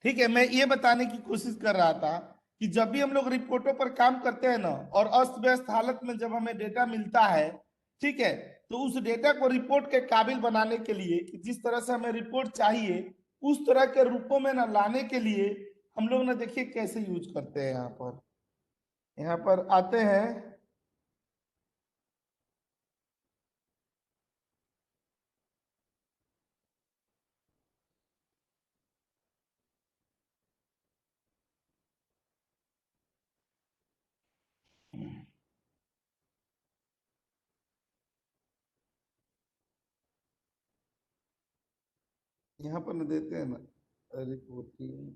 ठीक है, मैं ये बताने की कोशिश कर रहा था कि जब भी हम लोग रिपोर्टों पर काम करते हैं ना, और अस्त व्यस्त हालत में जब हमें डेटा मिलता है, ठीक है, तो उस डेटा को रिपोर्ट के काबिल बनाने के लिए कि जिस तरह से हमें रिपोर्ट चाहिए उस तरह के रूपों में ना लाने के लिए हम लोग ना देखिए कैसे यूज करते हैं। यहाँ पर आते हैं। यहाँ पर ना देते हैं ना रिपोर्टिंग।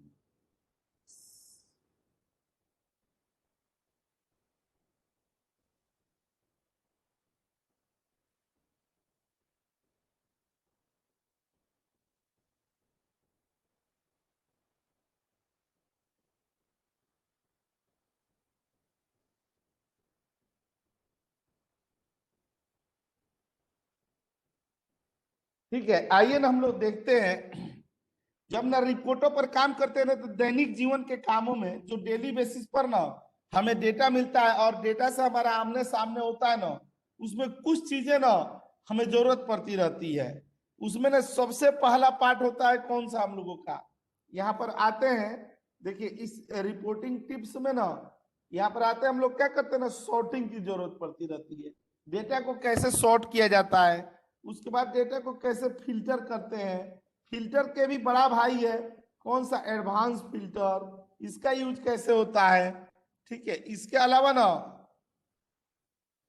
ठीक है, आइए ना हम लोग देखते हैं। जब ना रिपोर्टों पर काम करते हैं ना, तो दैनिक जीवन के कामों में जो डेली बेसिस पर ना हमें डेटा मिलता है और डेटा से हमारा आमने सामने होता है ना, उसमें कुछ चीजें ना हमें जरूरत पड़ती रहती है। उसमें ना सबसे पहला पार्ट होता है कौन सा हम लोगों का। यहाँ पर आते हैं। देखिए इस रिपोर्टिंग टिप्स में ना, यहाँ पर आते हैं हम लोग क्या करते हैं ना, सॉर्टिंग की जरूरत पड़ती रहती है। डेटा को कैसे सॉर्ट किया जाता है, उसके बाद डेटा को कैसे फिल्टर करते हैं। फिल्टर के भी बड़ा भाई है कौन सा, एडवांस फिल्टर, इसका यूज कैसे होता है। ठीक है, इसके अलावा ना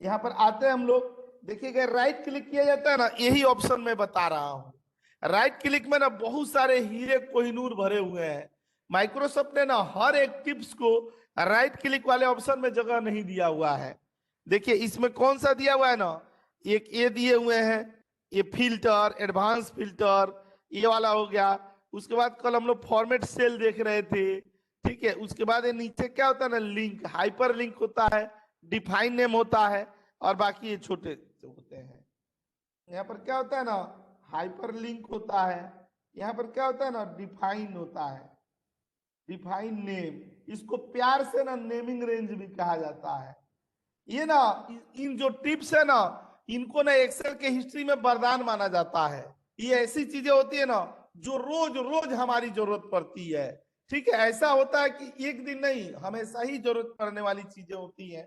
यहाँ पर आते हैं हम लोग। देखिएगा राइट क्लिक किया जाता है ना, यही ऑप्शन मैं बता रहा हूं। राइट क्लिक में ना बहुत सारे हीरे कोहिनूर भरे हुए हैं। माइक्रोसॉफ्ट ने ना हर एक टिप्स को राइट क्लिक वाले ऑप्शन में जगह नहीं दिया हुआ है। देखिए इसमें कौन सा दिया हुआ है ना, एक ये दिए हुए हैं, ये फिल्टर, एडवांस फिल्टर, ये वाला हो गया। उसके बाद कल हम लोग फॉर्मेट सेल देख रहे थे। ठीक है, उसके बाद ये नीचे क्या होता है ना, लिंक, हाइपर लिंक होता है, डिफाइन नेम होता है, और बाकी ये छोटे होते हैं। यहाँ पर क्या होता है ना, हाइपर लिंक होता है। यहाँ पर क्या होता है ना, डिफाइन होता है, डिफाइन नेम। इसको प्यार से ना नेमिंग रेंज भी कहा जाता है। ये ना इन जो टिप्स है ना, इनको ना एक्सेल के हिस्ट्री में वरदान माना जाता है। ये ऐसी चीजें होती है ना जो रोज रोज हमारी जरूरत पड़ती है। ठीक है, ऐसा होता है कि एक दिन नहीं, हमेशा ही जरूरत पड़ने वाली चीजें होती हैं।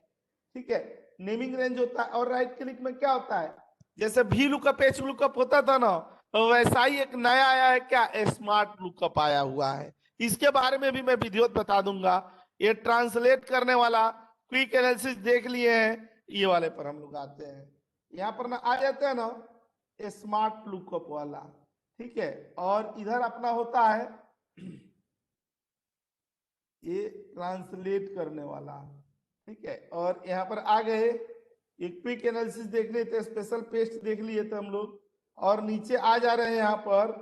ठीक है, नेमिंग रेंज होता है। और राइट क्लिक में क्या होता है, जैसे भी लुकअप एच लुकअप होता था ना, तो वैसा ही एक नया आया है, क्या, स्मार्ट लुकअप आया हुआ है। इसके बारे में भी मैं वीडियो बता दूंगा। ये ट्रांसलेट करने वाला क्विक एनालिसिस देख लिए हैं, ये वाले पर हम लोग आते हैं। यहाँ पर ना आ जाते हैं ना स्मार्ट लुकअप वाला। ठीक है, और इधर अपना होता है ये ट्रांसलेट करने वाला। ठीक है, और यहाँ पर आ गए, एक क्विक एनालिसिस देख लिए थे, स्पेशल पेस्ट देख लिए थे हम लोग, और नीचे आ जा रहे हैं यहाँ पर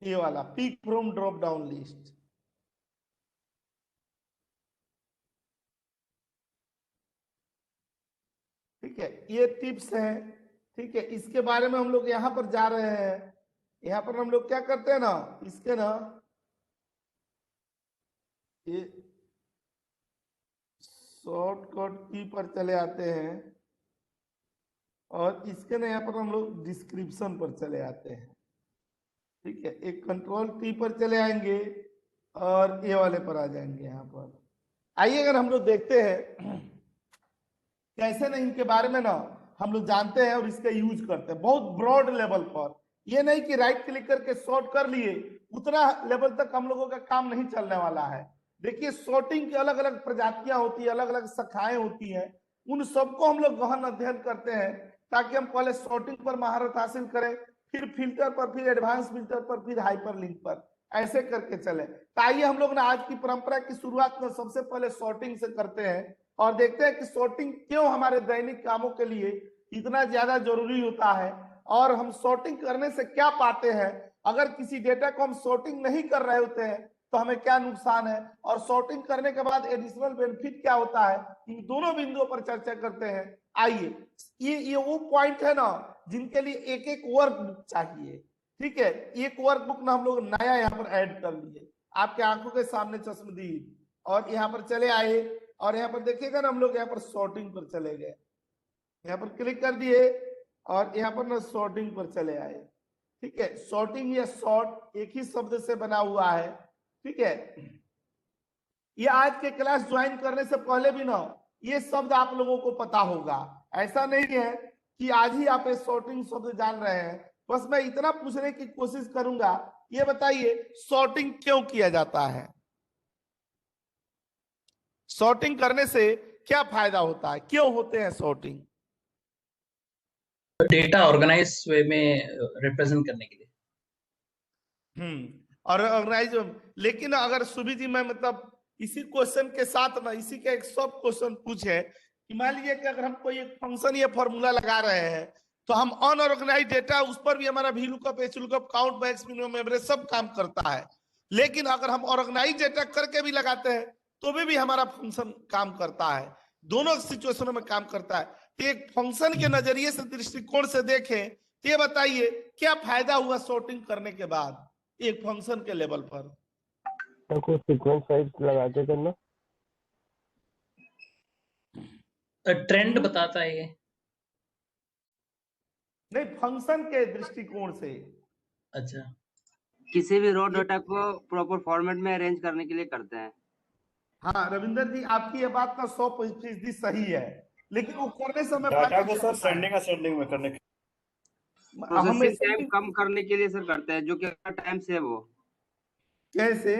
ये वाला pick from drop down list. ठीक है, ये टिप्स हैं। ठीक है, इसके बारे में हम लोग यहाँ पर जा रहे हैं। यहाँ पर हम लोग क्या करते हैं ना, इसके ना ये शॉर्टकट की पर चले आते हैं, और इसके ना यहाँ पर हम लोग डिस्क्रिप्शन पर चले आते हैं। ठीक है, एक कंट्रोल टी पर चले आएंगे, और ये वाले पर आ जाएंगे यहाँ पर। आइए अगर हम लोग देखते हैं कैसे ना इनके बारे में ना हम लोग जानते हैं और इसका यूज करते हैं बहुत ब्रॉड लेवल पर। ये नहीं कि राइट क्लिक करके सॉर्ट कर लिए, उतना लेवल तक हम लोगों का काम नहीं चलने वाला है। देखिए सॉर्टिंग की अलग अलग प्रजातियां होती है, अलग अलग शाखाएं होती हैं, उन सबको हम लोग गहन अध्ययन करते हैं, ताकि हम पहले सॉर्टिंग पर महारत हासिल करें, फिर फिल्टर पर, फिर एडवांस फिल्टर पर, फिर हाइपर लिंक पर, ऐसे करके चले। तो आइए हम लोग ना आज की परंपरा की शुरुआत में सबसे पहले सॉर्टिंग से करते हैं, और देखते हैं कि सॉर्टिंग क्यों हमारे दैनिक कामों के लिए इतना ज्यादा जरूरी होता है, और हम सॉर्टिंग करने से क्या पाते हैं। अगर किसी डेटा को हम सॉर्टिंग नहीं कर रहे होते हैं तो हमें क्या नुकसान है, और सॉर्टिंग करने के बाद एडिशनल बेनिफिट क्या होता है, इन दोनों बिंदुओं पर चर्चा करते हैं। आइए, ये वो पॉइंट है ना जिनके लिए एक एक वर्क बुक चाहिए। ठीक है, एक वर्क बुक ना हम लोग नया यहाँ पर ऐड कर लिए। आपके आंखों के सामने चश्मदीद, और यहाँ पर चले आए और यहाँ पर देखिएगा ना, हम लोग यहाँ पर सॉर्टिंग पर चले गए, यहाँ पर क्लिक कर दिए और यहाँ पर ना सॉर्टिंग पर चले आए। ठीक है, सॉर्टिंग या सॉर्ट एक ही शब्द से बना हुआ है। ठीक है, ये आज के क्लास ज्वाइन करने से पहले भी ना ये शब्द आप लोगों को पता होगा, ऐसा नहीं है कि आज ही आप सॉर्टिंग शब्द जान रहे हैं। बस मैं इतना पूछने की कोशिश करूंगा, ये बताइए सॉर्टिंग क्यों किया जाता है? सॉर्टिंग करने से क्या फायदा होता है, क्यों होते हैं सॉर्टिंग? डेटा ऑर्गेनाइज वे में रिप्रेजेंट करने के लिए। और ऑर्गेनाइज, लेकिन अगर सुभी जी मैं मतलब इसी क्वेश्चन के साथ ना इसी का एक सब क्वेश्चन पूछे कि मान लीजिए कि अगर हम कोई एक फंक्शन या फॉर्मूला लगा रहे हैं तो हम अनऑर्गेनाइज डेटा, उस पर भी हमारा V lookup, H lookup, count, max, minimum, average सब काम करता है। लेकिन अगर हम ऑर्गेनाइज डेटा करके भी लगाते हैं तो भी हमारा फंक्शन काम करता है, दोनों सिचुएशनों में काम करता है। तो एक फंक्शन के नजरिए से, दृष्टिकोण से देखें तो ये बताइए क्या फायदा हुआ सॉर्टिंग करने के बाद एक फंक्शन के लेवल पर? को सीक्वेंस वाइज लगा के करना, ट्रेंड बताता है ये। नहीं, फंक्शन के दृष्टिकोण से। अच्छा, किसी भी रो डेटा को प्रॉपर फॉर्मेट में अरेंज करने के लिए करते हैं। हाँ रविंदर जी, आपकी ये बात ना 100% सही है, लेकिन वो करने समय डाटा को सर सेंडिंग असेंडिंग में करने के प्रोसेसिंग टाइम कम करने के लिए सर करते हैं, जो कि टाइम सेव हो। कैसे?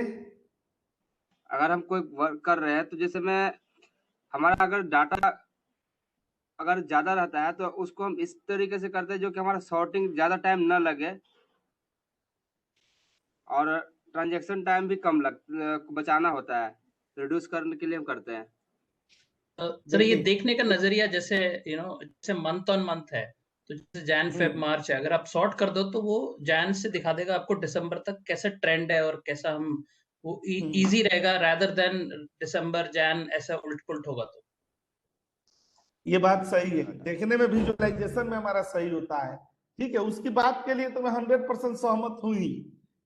अगर हम कोई वर्क कर रहे हैं तो जैसे हमारा अगर डाटा अगर ज्यादा रहता है तो उसको हम इस तरीके से करते हैं जो कि हमारा सॉर्टिंग ज्यादा टाइम ना लगे और ट्रांजैक्शन टाइम भी कम बचाना होता है, रिड्यूस करने के लिए हम करते हैं। सर ये देखने का नजरिया जैसे जैसे मंथ ऑन मंथ है, तो जैसे जैन फेब मार्च है, अगर आप सॉर्ट कर दो तो वो जैन से दिखा देगा आपको दिसंबर तक कैसा ट्रेंड है और कैसा हम वो इजी रहेगा, rather than दिसंबर जैन ऐसा उलट पुलट होगा। तो ये बात सही है, देखने में विजुअलाइजेशन में हमारा सही होता है। ठीक है, उसकी बात के लिए तो मैं 100% सहमत हूं ही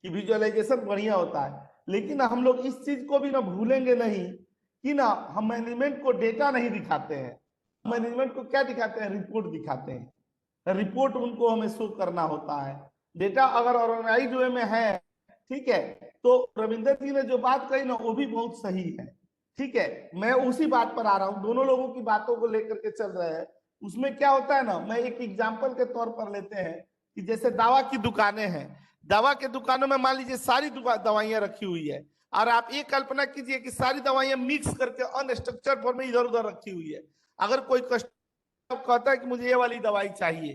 कि विजुअलाइजेशन बढ़िया होता है, लेकिन हम लोग इस चीज को भी ना भूलेंगे नहीं कि ना हम मैनेजमेंट को डेटा नहीं दिखाते हैं। मैनेजमेंट को क्या दिखाते हैं? रिपोर्ट दिखाते हैं। रिपोर्ट उनको हमें शो करना होता है। डेटा अगर ऑर्गेनाइज वे में है, ठीक है, तो रविंदर जी ने जो बात कही ना वो भी बहुत सही है। ठीक है, मैं उसी बात पर आ रहा हूं, दोनों लोगों की बातों को लेकर के चल रहे हैं। उसमें क्या होता है ना, मैं एक एग्जांपल के तौर पर लेते हैं कि जैसे दवा की दुकानें हैं, दवा के दुकानों में मान लीजिए सारी दवाइयां रखी हुई है, और आप ये कल्पना कीजिए कि सारी दवाइयां मिक्स करके अनस्ट्रक्चर्ड फॉर्म में इधर उधर रखी हुई है। अगर कोई कस्टमर कहता है कि मुझे ये वाली दवाई चाहिए,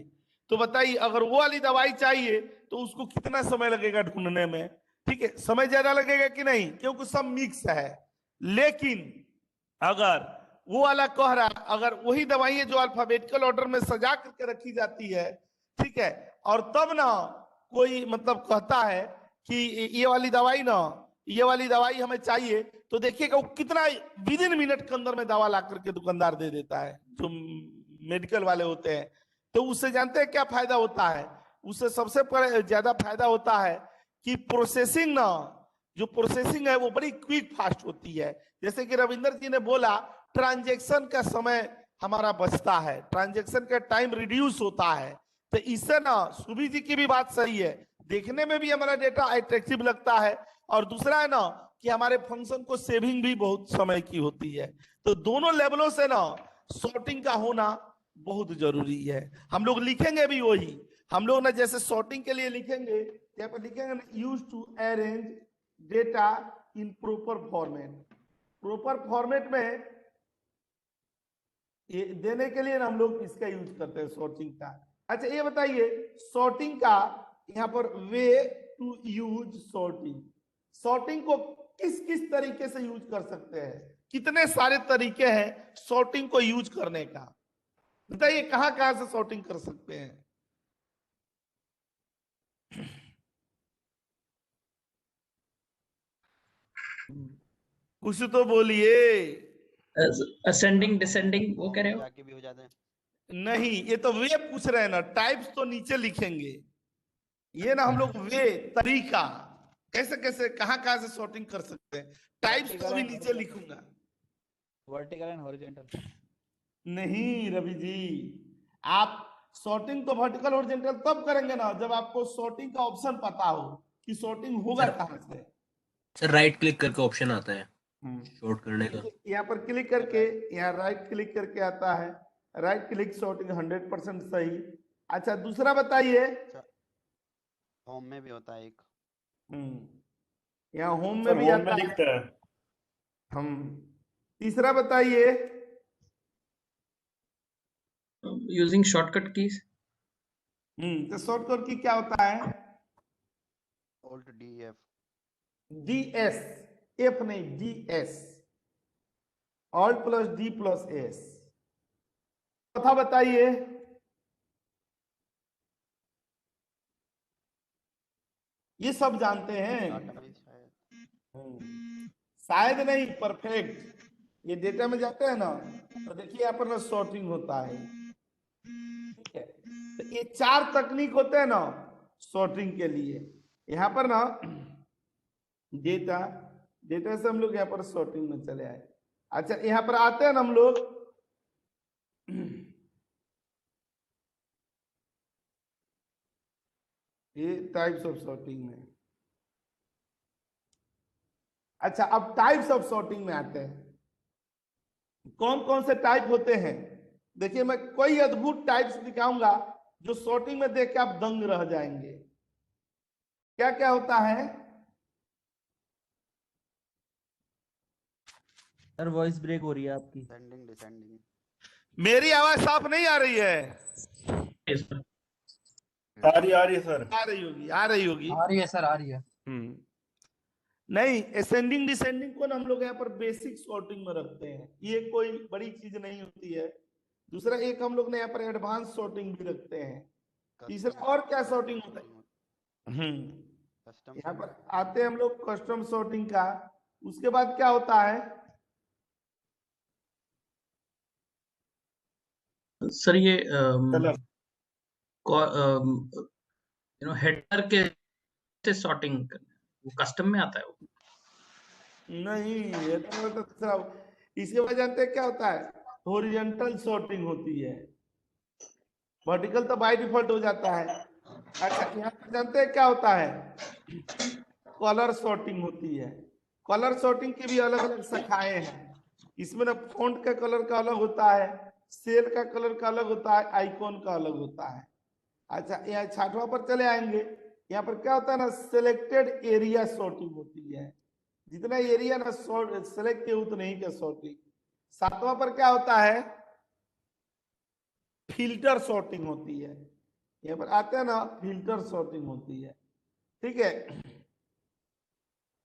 तो बताइए अगर वो वाली दवाई चाहिए तो उसको कितना समय लगेगा ढूंढने में? ठीक है, समय ज्यादा लगेगा कि नहीं, क्योंकि सब मिक्स है। लेकिन अगर वो वाला कह रहा, अगर वही दवाइयां जो अल्फाबेटिकल ऑर्डर में सजा करके रखी जाती है, ठीक है, और तब ना कोई मतलब कहता है कि ये वाली दवाई हमें चाहिए, तो देखिएगा वो कितना विद इन मिनट के अंदर में दवा ला करके दुकानदार दे देता है, जो मेडिकल वाले होते हैं। तो उससे जानते हैं क्या फायदा होता है? उससे सबसे ज्यादा फायदा होता है कि प्रोसेसिंग ना, जो प्रोसेसिंग है वो बड़ी क्विक फास्ट होती है। जैसे कि रविंदर जी ने बोला, ट्रांजैक्शन का समय हमारा बचता है, ट्रांजैक्शन का टाइम रिड्यूस होता है। तो इससे ना सुभी जी की भी बात सही है, देखने में भी हमारा डेटा अट्रैक्टिव लगता है, और दूसरा है ना कि हमारे फंक्शन को सेविंग भी बहुत समय की होती है। तो दोनों लेवलों से ना सॉर्टिंग का होना बहुत जरूरी है। हम लोग लिखेंगे भी वही, हम लोग ना जैसे सॉर्टिंग के लिए लिखेंगे, यहाँ पर लिखेंगे use to arrange data in proper format. Proper format में ये देने के लिए ना हम लोग इसका यूज करते हैं, सॉर्टिंग का। अच्छा ये बताइए सॉर्टिंग का यहाँ पर way to use sorting, sorting को किस किस तरीके से यूज कर सकते हैं? कितने सारे तरीके हैं सॉर्टिंग को यूज करने का, बताइए कहां कहां से सॉर्टिंग कर सकते हैं? कुछ तो बोलिए। असेंडिंग डिसेंडिंग वो कह रहे हो? जाके भी हो जाते हैं। नहीं, ये तो वे पूछ रहे हैं ना, टाइप्स तो नीचे लिखेंगे, ये ना हम लोग वे तरीका कैसे कैसे कहाँ से सॉर्टिंग कर सकते हैं? टाइप्स तो अभी नीचे लिखूंगा। वर्टिकल एंड हॉरिजॉन्टल नहीं रवि जी, आप सॉर्टिंग तो वर्टिकल हॉरिजॉन्टल तब करेंगे ना जब आपको सॉर्टिंग का ऑप्शन पता हो कि सॉर्टिंग होगा कहाँ से। सर राइट क्लिक करके ऑप्शन आता है शॉर्ट करने का। यहाँ पर क्लिक करके, यहाँ राइट क्लिक करके आता है, राइट क्लिक सॉर्टिंग 100% सही। अच्छा दूसरा बताइए। होम में भी होता है एक। यहाँ होम में सर भी होम में आता है। दिखता है। हम तीसरा बताइए। Using shortcut keys. तो शॉर्टकट की क्या होता है? Alt D F. DS, F नहीं DS, alt plus D plus S। चौथा बताइए। ये सब जानते हैं? डाटाबेस शायद। शायद नहीं, परफेक्ट। ये डेटा में जाते हैं ना तो देखिए यहाँ पर ना सॉर्टिंग होता है, ठीक है। तो ये 4 तकनीक होते हैं ना सॉर्टिंग के लिए। यहाँ पर ना डेटा, डेटा से हम लोग यहाँ पर सॉर्टिंग में चले आए। अच्छा यहाँ पर आते हैं ना हम लोग ये टाइप्स ऑफ सॉर्टिंग में। अच्छा अब टाइप्स ऑफ सॉर्टिंग में आते हैं। कौन कौन से टाइप होते हैं? देखिए मैं कोई अद्भुत टाइप्स दिखाऊंगा जो सॉर्टिंग में देख के आप दंग रह जाएंगे। क्या क्या होता है? सर वॉइस ब्रेक हो रही है आपकी। Sending descending. मेरी आवाज साफ नहीं आ रही है? आ रही है सर। आ रही होगी, आ रही होगी। आ रही है सर, आ रही है। नहीं, असेंडिंग डिसेंडिंग को ना हम लोग यहाँ पर बेसिक सॉर्टिंग में रखते हैं, ये कोई बड़ी चीज नहीं होती है। दूसरा एक हम लोग ने यहाँ पर एडवांस सॉर्टिंग भी रखते हैं। तीसरा और क्या सॉर्टिंग होता है? यहाँ पर आते हैं हम लोग कस्टम सॉर्टिंग का। उसके बाद क्या होता है? सर ये कलर। हेडर के सॉर्टिंग वो कस्टम में आता है वो? नहीं, ये तो सब। इसके बाद जानते हैं क्या होता है? हॉरिजॉन्टल सॉर्टिंग होती है। वर्टिकल तो बाय डिफॉल्ट हो जाता है। अच्छा यहाँ पर जानते हैं क्या होता है? कलर सॉर्टिंग होती है। कलर सॉर्टिंग की भी अलग अलग शाखाएं हैं। इसमें ना फॉन्ट का कलर का अलग होता है, सेल का कलर का अलग होता है, आइकॉन का अलग होता है। अच्छा यहाँ 6वां पर चले आएंगे। यहाँ पर क्या होता है ना, सिलेक्टेड एरिया सॉर्टिंग होती है। जितना एरिया ना सेलेक्ट किए उतने ही का सॉर्टिंग। 7वां पर क्या होता है? फिल्टर सॉर्टिंग होती है। यहाँ पर आते हैं ना, फिल्टर सॉर्टिंग होती है, ठीक है।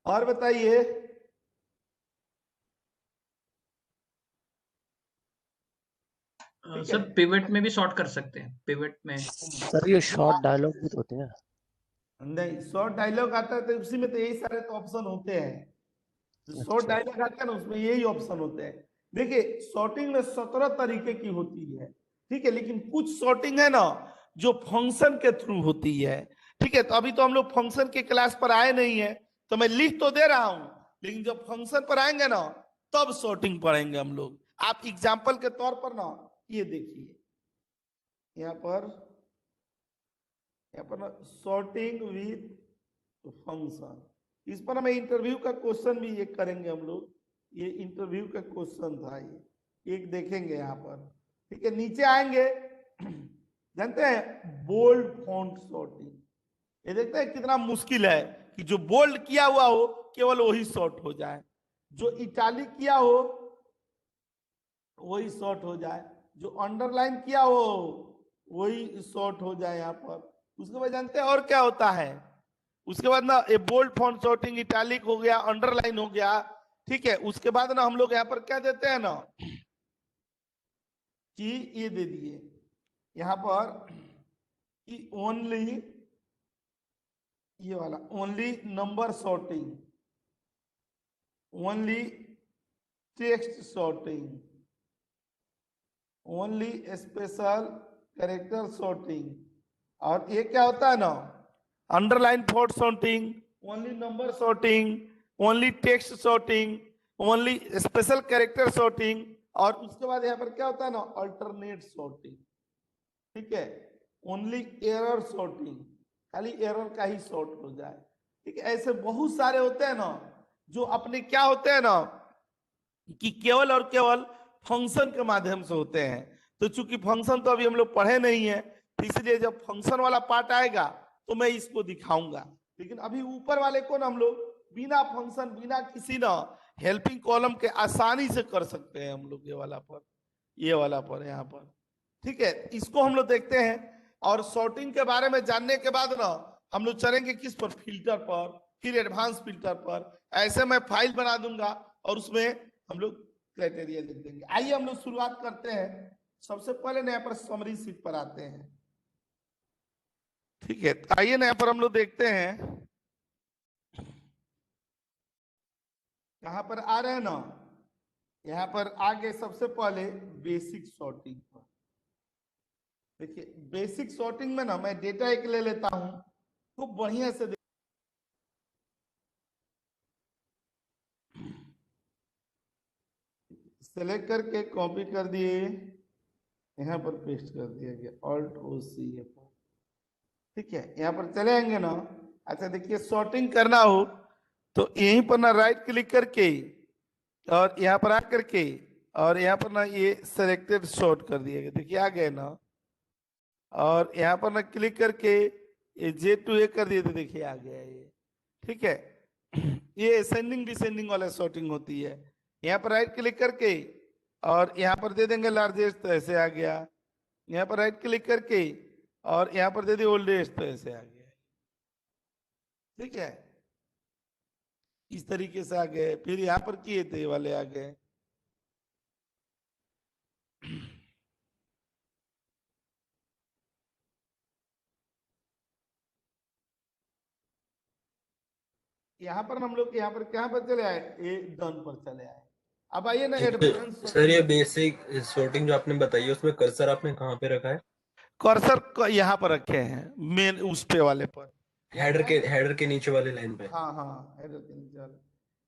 और बताइए। सर पिवट में भी सॉर्ट कर सकते हैं, पिवट में। सर ये शॉर्ट डायलॉग भी तो होते हैं। नहीं, शॉर्ट डायलॉग आता है तो उसी में तो यही सारे तो ऑप्शन होते हैं। जो शॉर्ट डायलॉग आता है ना उसमें यही ऑप्शन होते हैं। देखिए सॉर्टिंग में 17 तरीके की होती है, ठीक है। लेकिन कुछ सॉर्टिंग है ना जो फंक्शन के थ्रू होती है, ठीक है। तो अभी तो हम लोग फंक्शन के क्लास पर आए नहीं है, तो मैं लिख तो दे रहा हूं, लेकिन जब फंक्शन पर आएंगे ना तब सॉर्टिंग पढ़ेंगे हम लोग। आप एग्जाम्पल के तौर पर ना ये देखिए, यहाँ पर ना सॉर्टिंग विथ फंक्शन। इस पर हमें इंटरव्यू का क्वेश्चन भी एक करेंगे हम लोग। ये इंटरव्यू का क्वेश्चन था, ये एक देखेंगे यहाँ पर, ठीक है। नीचे आएंगे, जानते हैं बोल्ड फॉन्ट सॉर्टिंग। ये देखते हैं कितना मुश्किल है कि जो बोल्ड किया हुआ हो केवल वही शॉर्ट हो जाए, जो इटालिक किया हो वही शॉर्ट हो जाए, जो अंडरलाइन किया हो वही शॉर्ट हो जाए यहाँ पर। उसके बाद जानते हैं और क्या होता है? उसके बाद ना ये बोल्ड फॉन्ट सॉर्टिंग, इटालिक हो गया, अंडरलाइन हो गया, ठीक है। उसके बाद ना हम लोग यहाँ पर क्या देते हैं ना कि ये दे दिए यहाँ पर कि ओनली, ये वाला only number sorting, only text sorting, only special character sorting. और ये क्या होता है ना, underline font sorting, only number sorting, only text sorting, only special character sorting, और उसके बाद यहाँ पर क्या होता है ना, अल्टरनेट सॉर्टिंग। ठीक है, ओनली एरर सॉर्टिंग, खाली एरर का ही सॉर्ट हो जाए। ठीक है, ऐसे बहुत सारे होते हैं ना जो अपने क्या होते हैं ना कि केवल और केवल फंक्शन के माध्यम से होते हैं। तो चूंकि फंक्शन तो अभी हम लोग पढ़े नहीं है, तो इसलिए जब फंक्शन वाला पार्ट आएगा तो मैं इसको दिखाऊंगा। लेकिन अभी ऊपर वाले को ना हम लोग बिना फंक्शन, बिना किसी ना हेल्पिंग कॉलम के आसानी से कर सकते हैं हम लोग। ये वाला पर, ये वाला पर, यहाँ पर। ठीक है, इसको हम लोग देखते हैं। और सॉर्टिंग के बारे में जानने के बाद ना हम लोग चलेंगे किस पर, फिल्टर पर, फिर एडवांस फिल्टर पर। ऐसे मैं फाइल बना दूंगा और उसमें हम लोग क्राइटेरिया लिख देंगे। आइए हम लोग शुरुआत करते हैं। सबसे पहले ना यहाँ पर समरी शीट पर आते हैं। ठीक है, आइए ना यहाँ पर हम लोग देखते हैं कहां पर आ रहे हैं ना, यहाँ पर आगे सबसे पहले बेसिक सॉर्टिंग पर। देखिए बेसिक सॉर्टिंग में ना मैं डेटा एक ले लेता हूं, खूब बढ़िया से सेलेक्ट करके कॉपी कर दिए, यहाँ पर पेस्ट कर दिया गया, ऑल्ट ओ सी पर। ठीक है, यहाँ पर चले आएंगे ना। अच्छा देखिए, सॉर्टिंग करना हो तो यहीं पर ना राइट क्लिक करके और यहाँ पर आ करके और यहाँ पर ना ये सेलेक्टेड सॉर्ट कर दिया गया। देखिए आ गए ना, और यहाँ पर ना क्लिक करके ये J2A कर दिए तो देखिए आ गया ये। ठीक है, ये असेंडिंग डिसेंडिंग वाला सॉर्टिंग होती है। यहाँ पर राइट क्लिक करके और यहाँ पर दे देंगे लार्जेस्ट, तो ऐसे आ गया। यहाँ पर राइट क्लिक करके और यहाँ पर दे दिए ओल्डेस्ट, तो ऐसे आ गया। ठीक है, इस तरीके से आ गए। फिर यहाँ पर किए थे वाले आ गए। यहाँ पर हम लोग यहाँ पर कहाँ पर चले आए, ये डन पर चले आए। अब आइए ना एडवांस। सर ये बेसिक सॉर्टिंग जो आपने बताई है उसमें कर्सर आपने कहाँ पे रखा है? कर्सर यहाँ पर रखे हैं, मेन उस पे वाले पर, हेडर के नीचे वाले लाइन पे। हाँ हाँ, हेडर के नीचे वाले।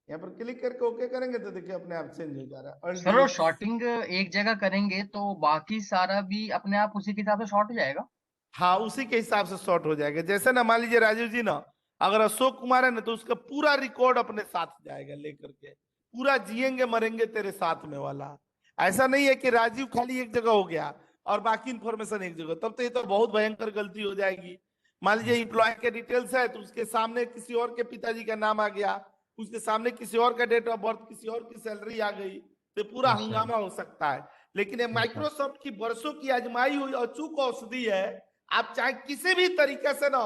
यहाँ पर क्लिक करके ओके करेंगे तो देखिए अपने आप चेंज हो जा रहा है। सर वो शॉर्टिंग एक जगह करेंगे तो बाकी सारा भी अपने आप उसी के हिसाब से शॉर्ट हो जाएगा? हाँ, उसी के हिसाब से शॉर्ट हो जाएगा। जैसे ना मान लीजिए राजीव जी ना, अगर अशोक कुमार है ना तो उसका पूरा रिकॉर्ड अपने साथ जाएगा लेकर के, पूरा जिएंगे मरेंगे तेरे साथ में वाला। ऐसा नहीं है कि राजीव खाली एक जगह हो गया और बाकी इंफॉर्मेशन एक जगह, तब तो ये तो बहुत भयंकर गलती हो जाएगी। मान लीजिए इंप्लॉय के डिटेल्स है तो उसके सामने किसी और के पिताजी का नाम आ गया, उसके सामने किसी और का डेट ऑफ बर्थ, किसी और की सैलरी आ गई, तो पूरा हंगामा हो सकता है। लेकिन ये माइक्रोसॉफ्ट की वर्षों की आजमाई हुई अचूक औषधि है। आप चाहे किसी भी तरीके से ना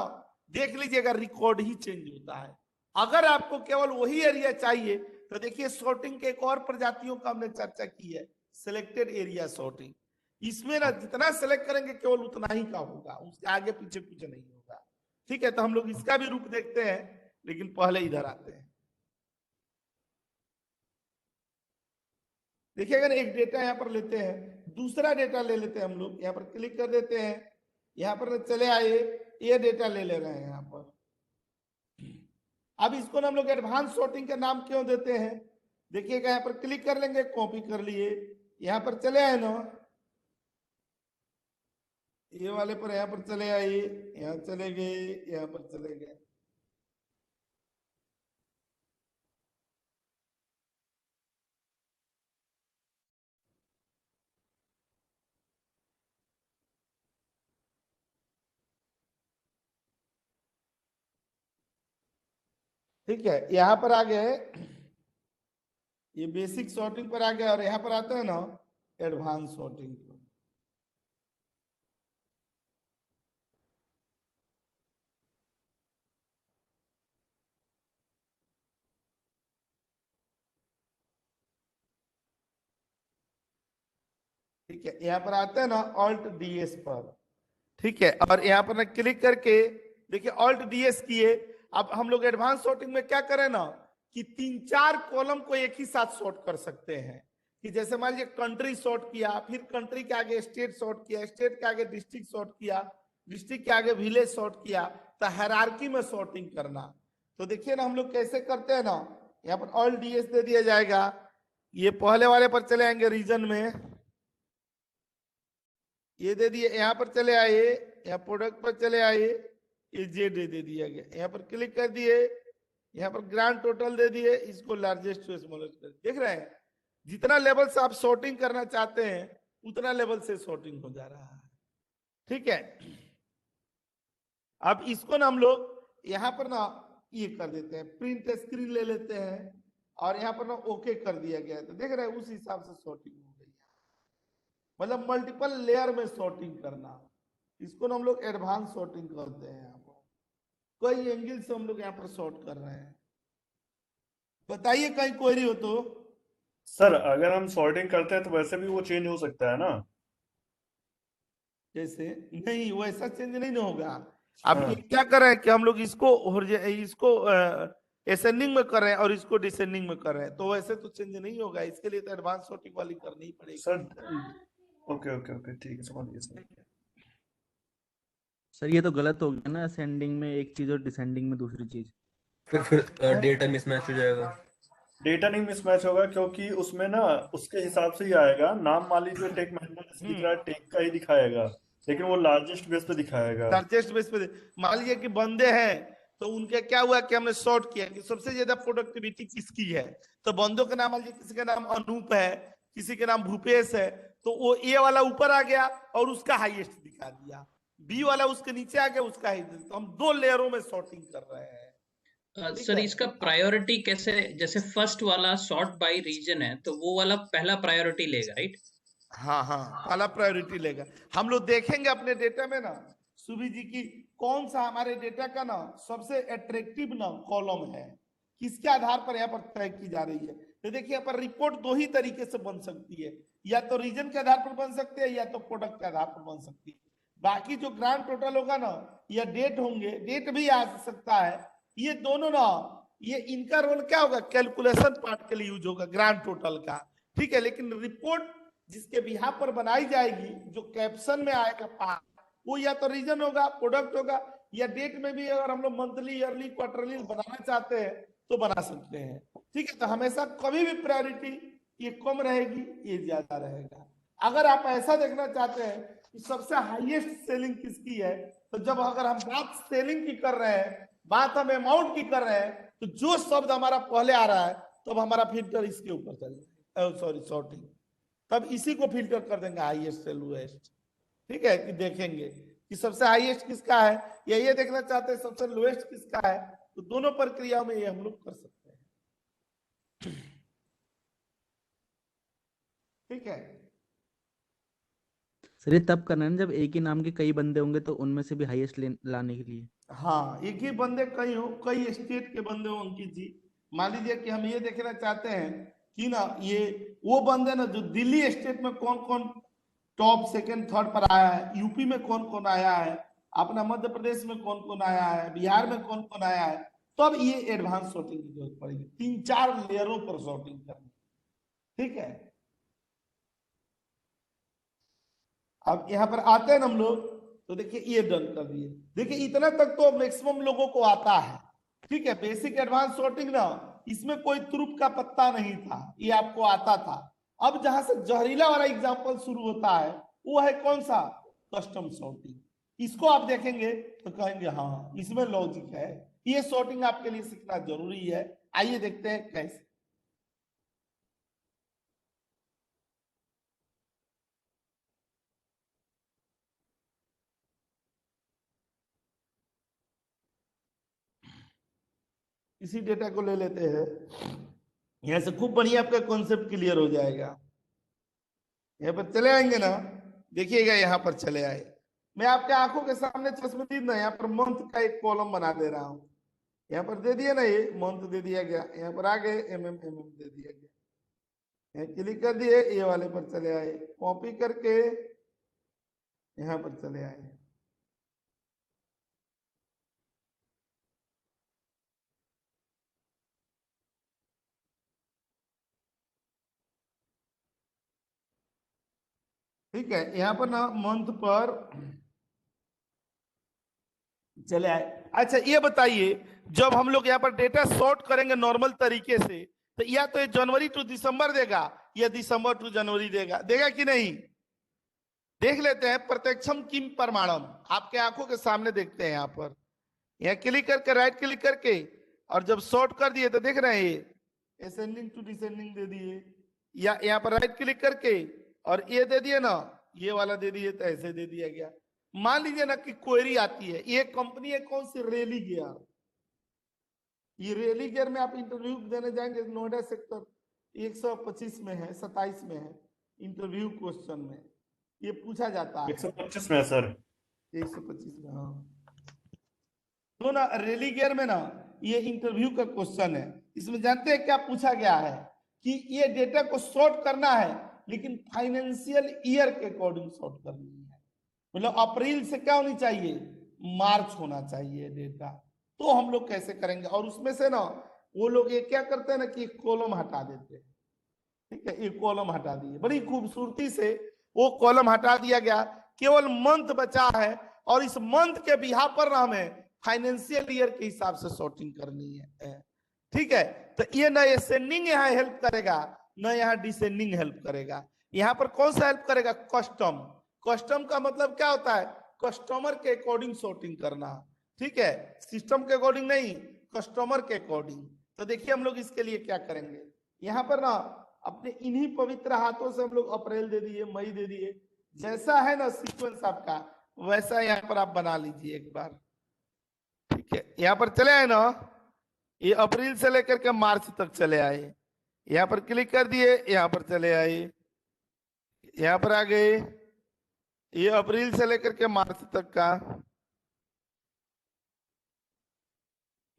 देख लीजिएगा, रिकॉर्ड ही चेंज होता है। अगर आपको केवल वही एरिया चाहिए तो देखिए, सॉर्टिंग के एक और प्रजातियों का हमने चर्चा की है, सिलेक्टेड एरिया सॉर्टिंग। इसमें ना जितना सेलेक्ट करेंगे केवल उतना ही का होगा, उसके आगे पीछे कुछ नहीं होगा। ठीक है, तो हम लोग इसका भी रूप देखते हैं, लेकिन पहले इधर आते हैं। देखिए, अगर एक डेटा यहाँ पर लेते हैं, दूसरा डेटा ले लेते हैं हम लोग, यहाँ पर क्लिक कर देते हैं, यहाँ पर चले आए, ये डेटा ले रहे हैं यहाँ पर। अब इसको ना हम लोग एडवांस सॉर्टिंग का नाम क्यों देते हैं, देखिएगा यहाँ पर क्लिक कर लेंगे, कॉपी कर लिए, यहाँ पर चले आए ना, ये वाले पर यहाँ पर चले आए, यहाँ चले गए, यहाँ पर चले गए। ठीक है, यहाँ पर आ गए, ये बेसिक सॉर्टिंग पर आ गया, और यहाँ पर आता है ना एडवांस सॉर्टिंग पर। ठीक है, यहाँ पर आता है ना ऑल्ट डीएस पर। ठीक है, और यहाँ पर ना क्लिक करके देखिए ऑल्ट डीएस किए। अब हम लोग एडवांस सॉर्टिंग में क्या करें ना कि 3-4 कॉलम को एक ही साथ सॉर्ट कर सकते हैं। कि जैसे मान लीजिए कंट्री सॉर्ट किया, फिर कंट्री के आगे स्टेट सॉर्ट किया, स्टेट के आगे डिस्ट्रिक्ट सॉर्ट किया, डिस्ट्रिक्ट के आगे विलेज सॉर्ट किया, तो हायरार्की में सॉर्टिंग करना। तो देखिए ना हम लोग कैसे करते हैं ना, यहाँ पर ऑल डीएस दे दिया जाएगा, ये पहले वाले पर चले आएंगे रीजन में, ये दे दिए, यहाँ पर चले आए, यहाँ प्रोडक्ट पर चले आए, ये जेड दे दिया गया, यहाँ पर क्लिक कर दिए, यहाँ पर ग्रांड टोटल दे दिए, इसको लार्जेस्ट टू स्मॉलेस्ट कर, देख रहे हैं जितना लेवल से आप सॉर्टिंग करना चाहते हैं उतना लेवल से सॉर्टिंग हो जा रहा है। ठीक है, अब इसको ना हम लोग यहाँ पर ना ये कर देते हैं, प्रिंट स्क्रीन ले लेते हैं और यहाँ पर ना ओके कर दिया गया है, तो देख रहे हैं उस हिसाब से सॉर्टिंग हो गई है, मतलब मल्टीपल लेयर में सॉर्टिंग करना, इसको ना हम लोग एडवांस सॉर्टिंग करते हैं। यहाँ पर कई एंगल से हम लोग यहाँ पर सॉर्ट कर रहे हैं, बताइए कहीं क्वेरी हो तो। सर अगर हम सॉर्टिंग करते हैं तो वैसे भी वो चेंज हो सकता है ना? जैसे नहीं, वैसा चेंज नहीं ना होगा। अब हाँ। ये क्या कर रहे हैं कि हम लोग इसको असेंडिंग में कर रहे हैं और इसको डिसेंडिंग में कर रहे हैं, तो वैसे तो चेंज नहीं होगा, इसके लिए तो एडवांस सॉर्टिंग वाली करनी ही पड़ेगी। सर ओके ओके ओके ठीक है, समझ गया सर। सर ये तो गलत हो गया ना, असेंडिंग में एक चीज और डिसेंडिंग में दूसरी चीज। फिर डेटा मिसमैच हो जाएगा। डेटा नहीं मिसमैच होगा क्योंकि उसमें ना उसके हिसाब से ही आएगा, नाम मान लीजिए टेक महिंद्रा जैसे दिख रहा है टेक का ही दिखाएगा, लेकिन वो लार्जेस्ट बेस पे दिखाएगा। लार्जेस्ट बेस पे मान लीजिए कि बंदे हैं तो उनके क्या हुआ कि हमने सॉर्ट किया कि सबसे ज्यादा प्रोडक्टिविटी किसकी है, तो बंदों का नाम मान लीजिए किसी का नाम अनूप है, किसी के नाम भूपेश है, तो वो ए वाला ऊपर आ गया और उसका हाईएस्ट दिखा दिया, बी वाला उसके नीचे आ गया उसका हाईएस्ट, तो हम 2 लेयरों में सॉर्टिंग कर रहे हैं। सर इसका प्रायोरिटी कैसे, जैसे फर्स्ट वाला सॉर्ट बाय रीजन है तो वो वाला पहला प्रायोरिटी लेगा, राइट? हाँ हाँ, पहला प्रायोरिटी लेगा। हम लोग देखेंगे अपने डेटा में ना सुभी जी की कौन सा हमारे डेटा का ना सबसे अट्रैक्टिव ना कॉलम है, किसके आधार पर यहाँ पर तय की जा रही है। तो देखिए यहाँ पर रिपोर्ट 2 ही तरीके से बन सकती है, या तो रीजन के आधार पर बन सकती है या तो प्रोडक्ट के आधार पर बन सकती है। बाकी जो ग्रांड टोटल होगा ना या डेट होंगे, डेट भी आ सकता है, ये दोनों ना ये इनका रोल क्या होगा, कैलकुलेशन पार्ट के लिए यूज होगा ग्रांड टोटल का। ठीक है, लेकिन रिपोर्ट जिसके बिहाफ पर बनाई जाएगी, जो कैप्शन में आएगा पार्ट, वो या तो रीजन होगा, प्रोडक्ट होगा, या डेट में भी अगर हम लोग मंथली, ईयरली, क्वार्टरली बनाना चाहते हैं तो बना सकते हैं। ठीक है, तो हमेशा कभी भी प्रायोरिटी ये कम रहेगी, ये ज्यादा रहेगा। अगर आप ऐसा देखना चाहते हैं कि सबसे हाईएस्ट सेलिंग किसकी है, तो जब अगर हम बात सेलिंग की कर रहे हैं, बात हम अमाउंट की कर रहे हैं, तो जो शब्द हमारा पहले आ रहा है तो हमारा फिल्टर इसके ऊपर चलेगा, सॉरी सॉर्टिंग, तब इसी को फिल्टर कर देंगे हाईएस्ट से लोएस्ट। ठीक है, कि देखेंगे कि सबसे हाईएस्ट किसका है, या ये देखना चाहते हैं सबसे लोएस्ट किसका है, तो दोनों प्रक्रिया में ये हम लोग कर सकते हैं। ठीक है सर ये तब करना है ना जब एक ही नाम के कई बंदे होंगे, तो उनमें से भी हाईएस्ट लाने के लिए। हाँ, एक ही बंदे कई हो, कई स्टेट के बंदे हो अंकित जी। मान लीजिए कि हम ये देखना चाहते हैं कि ना ये वो बंदे ना जो दिल्ली स्टेट में कौन कौन टॉप सेकंड थर्ड पर आया है, यूपी में कौन कौन आया है, अपना मध्य प्रदेश में कौन कौन आया है, बिहार में कौन कौन आया है, तब ये एडवांस सॉर्टिंग की जरूरत पड़ेगी, 3-4 लेयरों पर सॉर्टिंग करनी। ठीक है, अब यहाँ पर आते हैं हम लोग, तो देखिए ये डन कर दिए। देखिए इतना तक तो मैक्सिमम लोगों को आता है। ठीक है, बेसिक एडवांस सॉर्टिंग ना इसमें कोई तुरुप का पत्ता नहीं था, ये आपको आता था। अब जहां से जहरीला वाला एग्जांपल शुरू होता है वो है कौन सा, कस्टम सॉर्टिंग। इसको आप देखेंगे तो कहेंगे हाँ इसमें लॉजिक है, ये सॉर्टिंग आपके लिए सीखना जरूरी है। आइए देखते हैं कैसे। इसी डेटा को ले लेते हैं, यहां से खूब बढ़िया आपका कॉन्सेप्ट क्लियर हो जाएगा। यहाँ पर चले आएंगे ना, देखिएगा यहाँ पर चले आए, मैं आपके आंखों के सामने चश्मदीद ना यहाँ पर मंथ का एक कॉलम बना दे रहा हूँ। यहाँ पर दे दिया ना, ये मंथ दे दिया गया, यहाँ पर आ गए दे दिया गया, यहाँ क्लिक कर दिए, ये वाले पर चले आए, कॉपी करके यहाँ पर चले आए। ठीक है, यहाँ पर ना मंथ पर चले आए। अच्छा ये बताइए जब हम लोग यहाँ पर डेटा सॉर्ट करेंगे नॉर्मल तरीके से, तो या तो ये जनवरी टू दिसंबर देगा या दिसंबर टू जनवरी देगा कि नहीं? देख लेते हैं। प्रत्यक्षम किम प्रमाणम, आपके आंखों के सामने देखते हैं। यहाँ पर यहाँ क्लिक करके, राइट क्लिक करके, और जब सॉर्ट कर दिए तो देख रहे हैं असेंडिंग टू डिसेंडिंग दे दिए, या यहाँ पर राइट क्लिक करके और ये दे दिए ना, ये वाला दे दिए तो ऐसे दे दिया गया। मान लीजिए ना कि क्वेरी आती है, ये कंपनी है कौन सी, रेलिगेयर। ये रेलिगेयर में आप इंटरव्यू देने जाएंगे, नोएडा सेक्टर 125 में है, 27 में है, इंटरव्यू क्वेश्चन में ये पूछा जाता है। 125 में सर, 125 में, हाँ। तो ना रेलिगेयर में ना ये इंटरव्यू का क्वेश्चन है। इसमें जानते हैं क्या पूछा गया है कि ये डेटा को सॉर्ट करना है, लेकिन फाइनेंशियल ईयर के अकॉर्डिंग सॉर्ट करनी है। मतलब अप्रैल से क्या होनी चाहिए, मार्च होना चाहिए डेटा। तो हम लोग कैसे करेंगे? और उसमें से ना वो लोग ये क्या करते हैं ना कि कॉलम हटा देते हैं। ठीक है, ये कॉलम हटा दिए, बड़ी खूबसूरती से वो कॉलम हटा दिया गया, केवल मंथ बचा है, और इस मंथ के बिहार पर हमें फाइनेंशियल ईयर के हिसाब से सॉर्टिंग करनी है। ठीक है, तो ये ना असेंडिंग यहाँ हेल्प करेगा, ना यहाँ डिसेंडिंग हेल्प करेगा। यहाँ पर कौन सा हेल्प करेगा? कस्टम। कस्टम का मतलब क्या होता है? कस्टमर के अकॉर्डिंग सॉर्टिंग करना। ठीक है, सिस्टम के अकॉर्डिंग नहीं, कस्टमर के अकॉर्डिंग। तो देखिए हम लोग इसके लिए क्या करेंगे, यहाँ पर ना अपने इन्हीं पवित्र हाथों से हम लोग अप्रैल दे दिए, मई दे दिए, जैसा है ना सीक्वेंस आपका, वैसा यहाँ पर आप बना लीजिए एक बार। ठीक है, यहाँ पर चले आए ना, ये अप्रैल से लेकर के मार्च तक चले आए, यहाँ पर क्लिक कर दिए, यहाँ पर चले आए, यहाँ पर आ गए, ये अप्रैल से लेकर के मार्च तक का।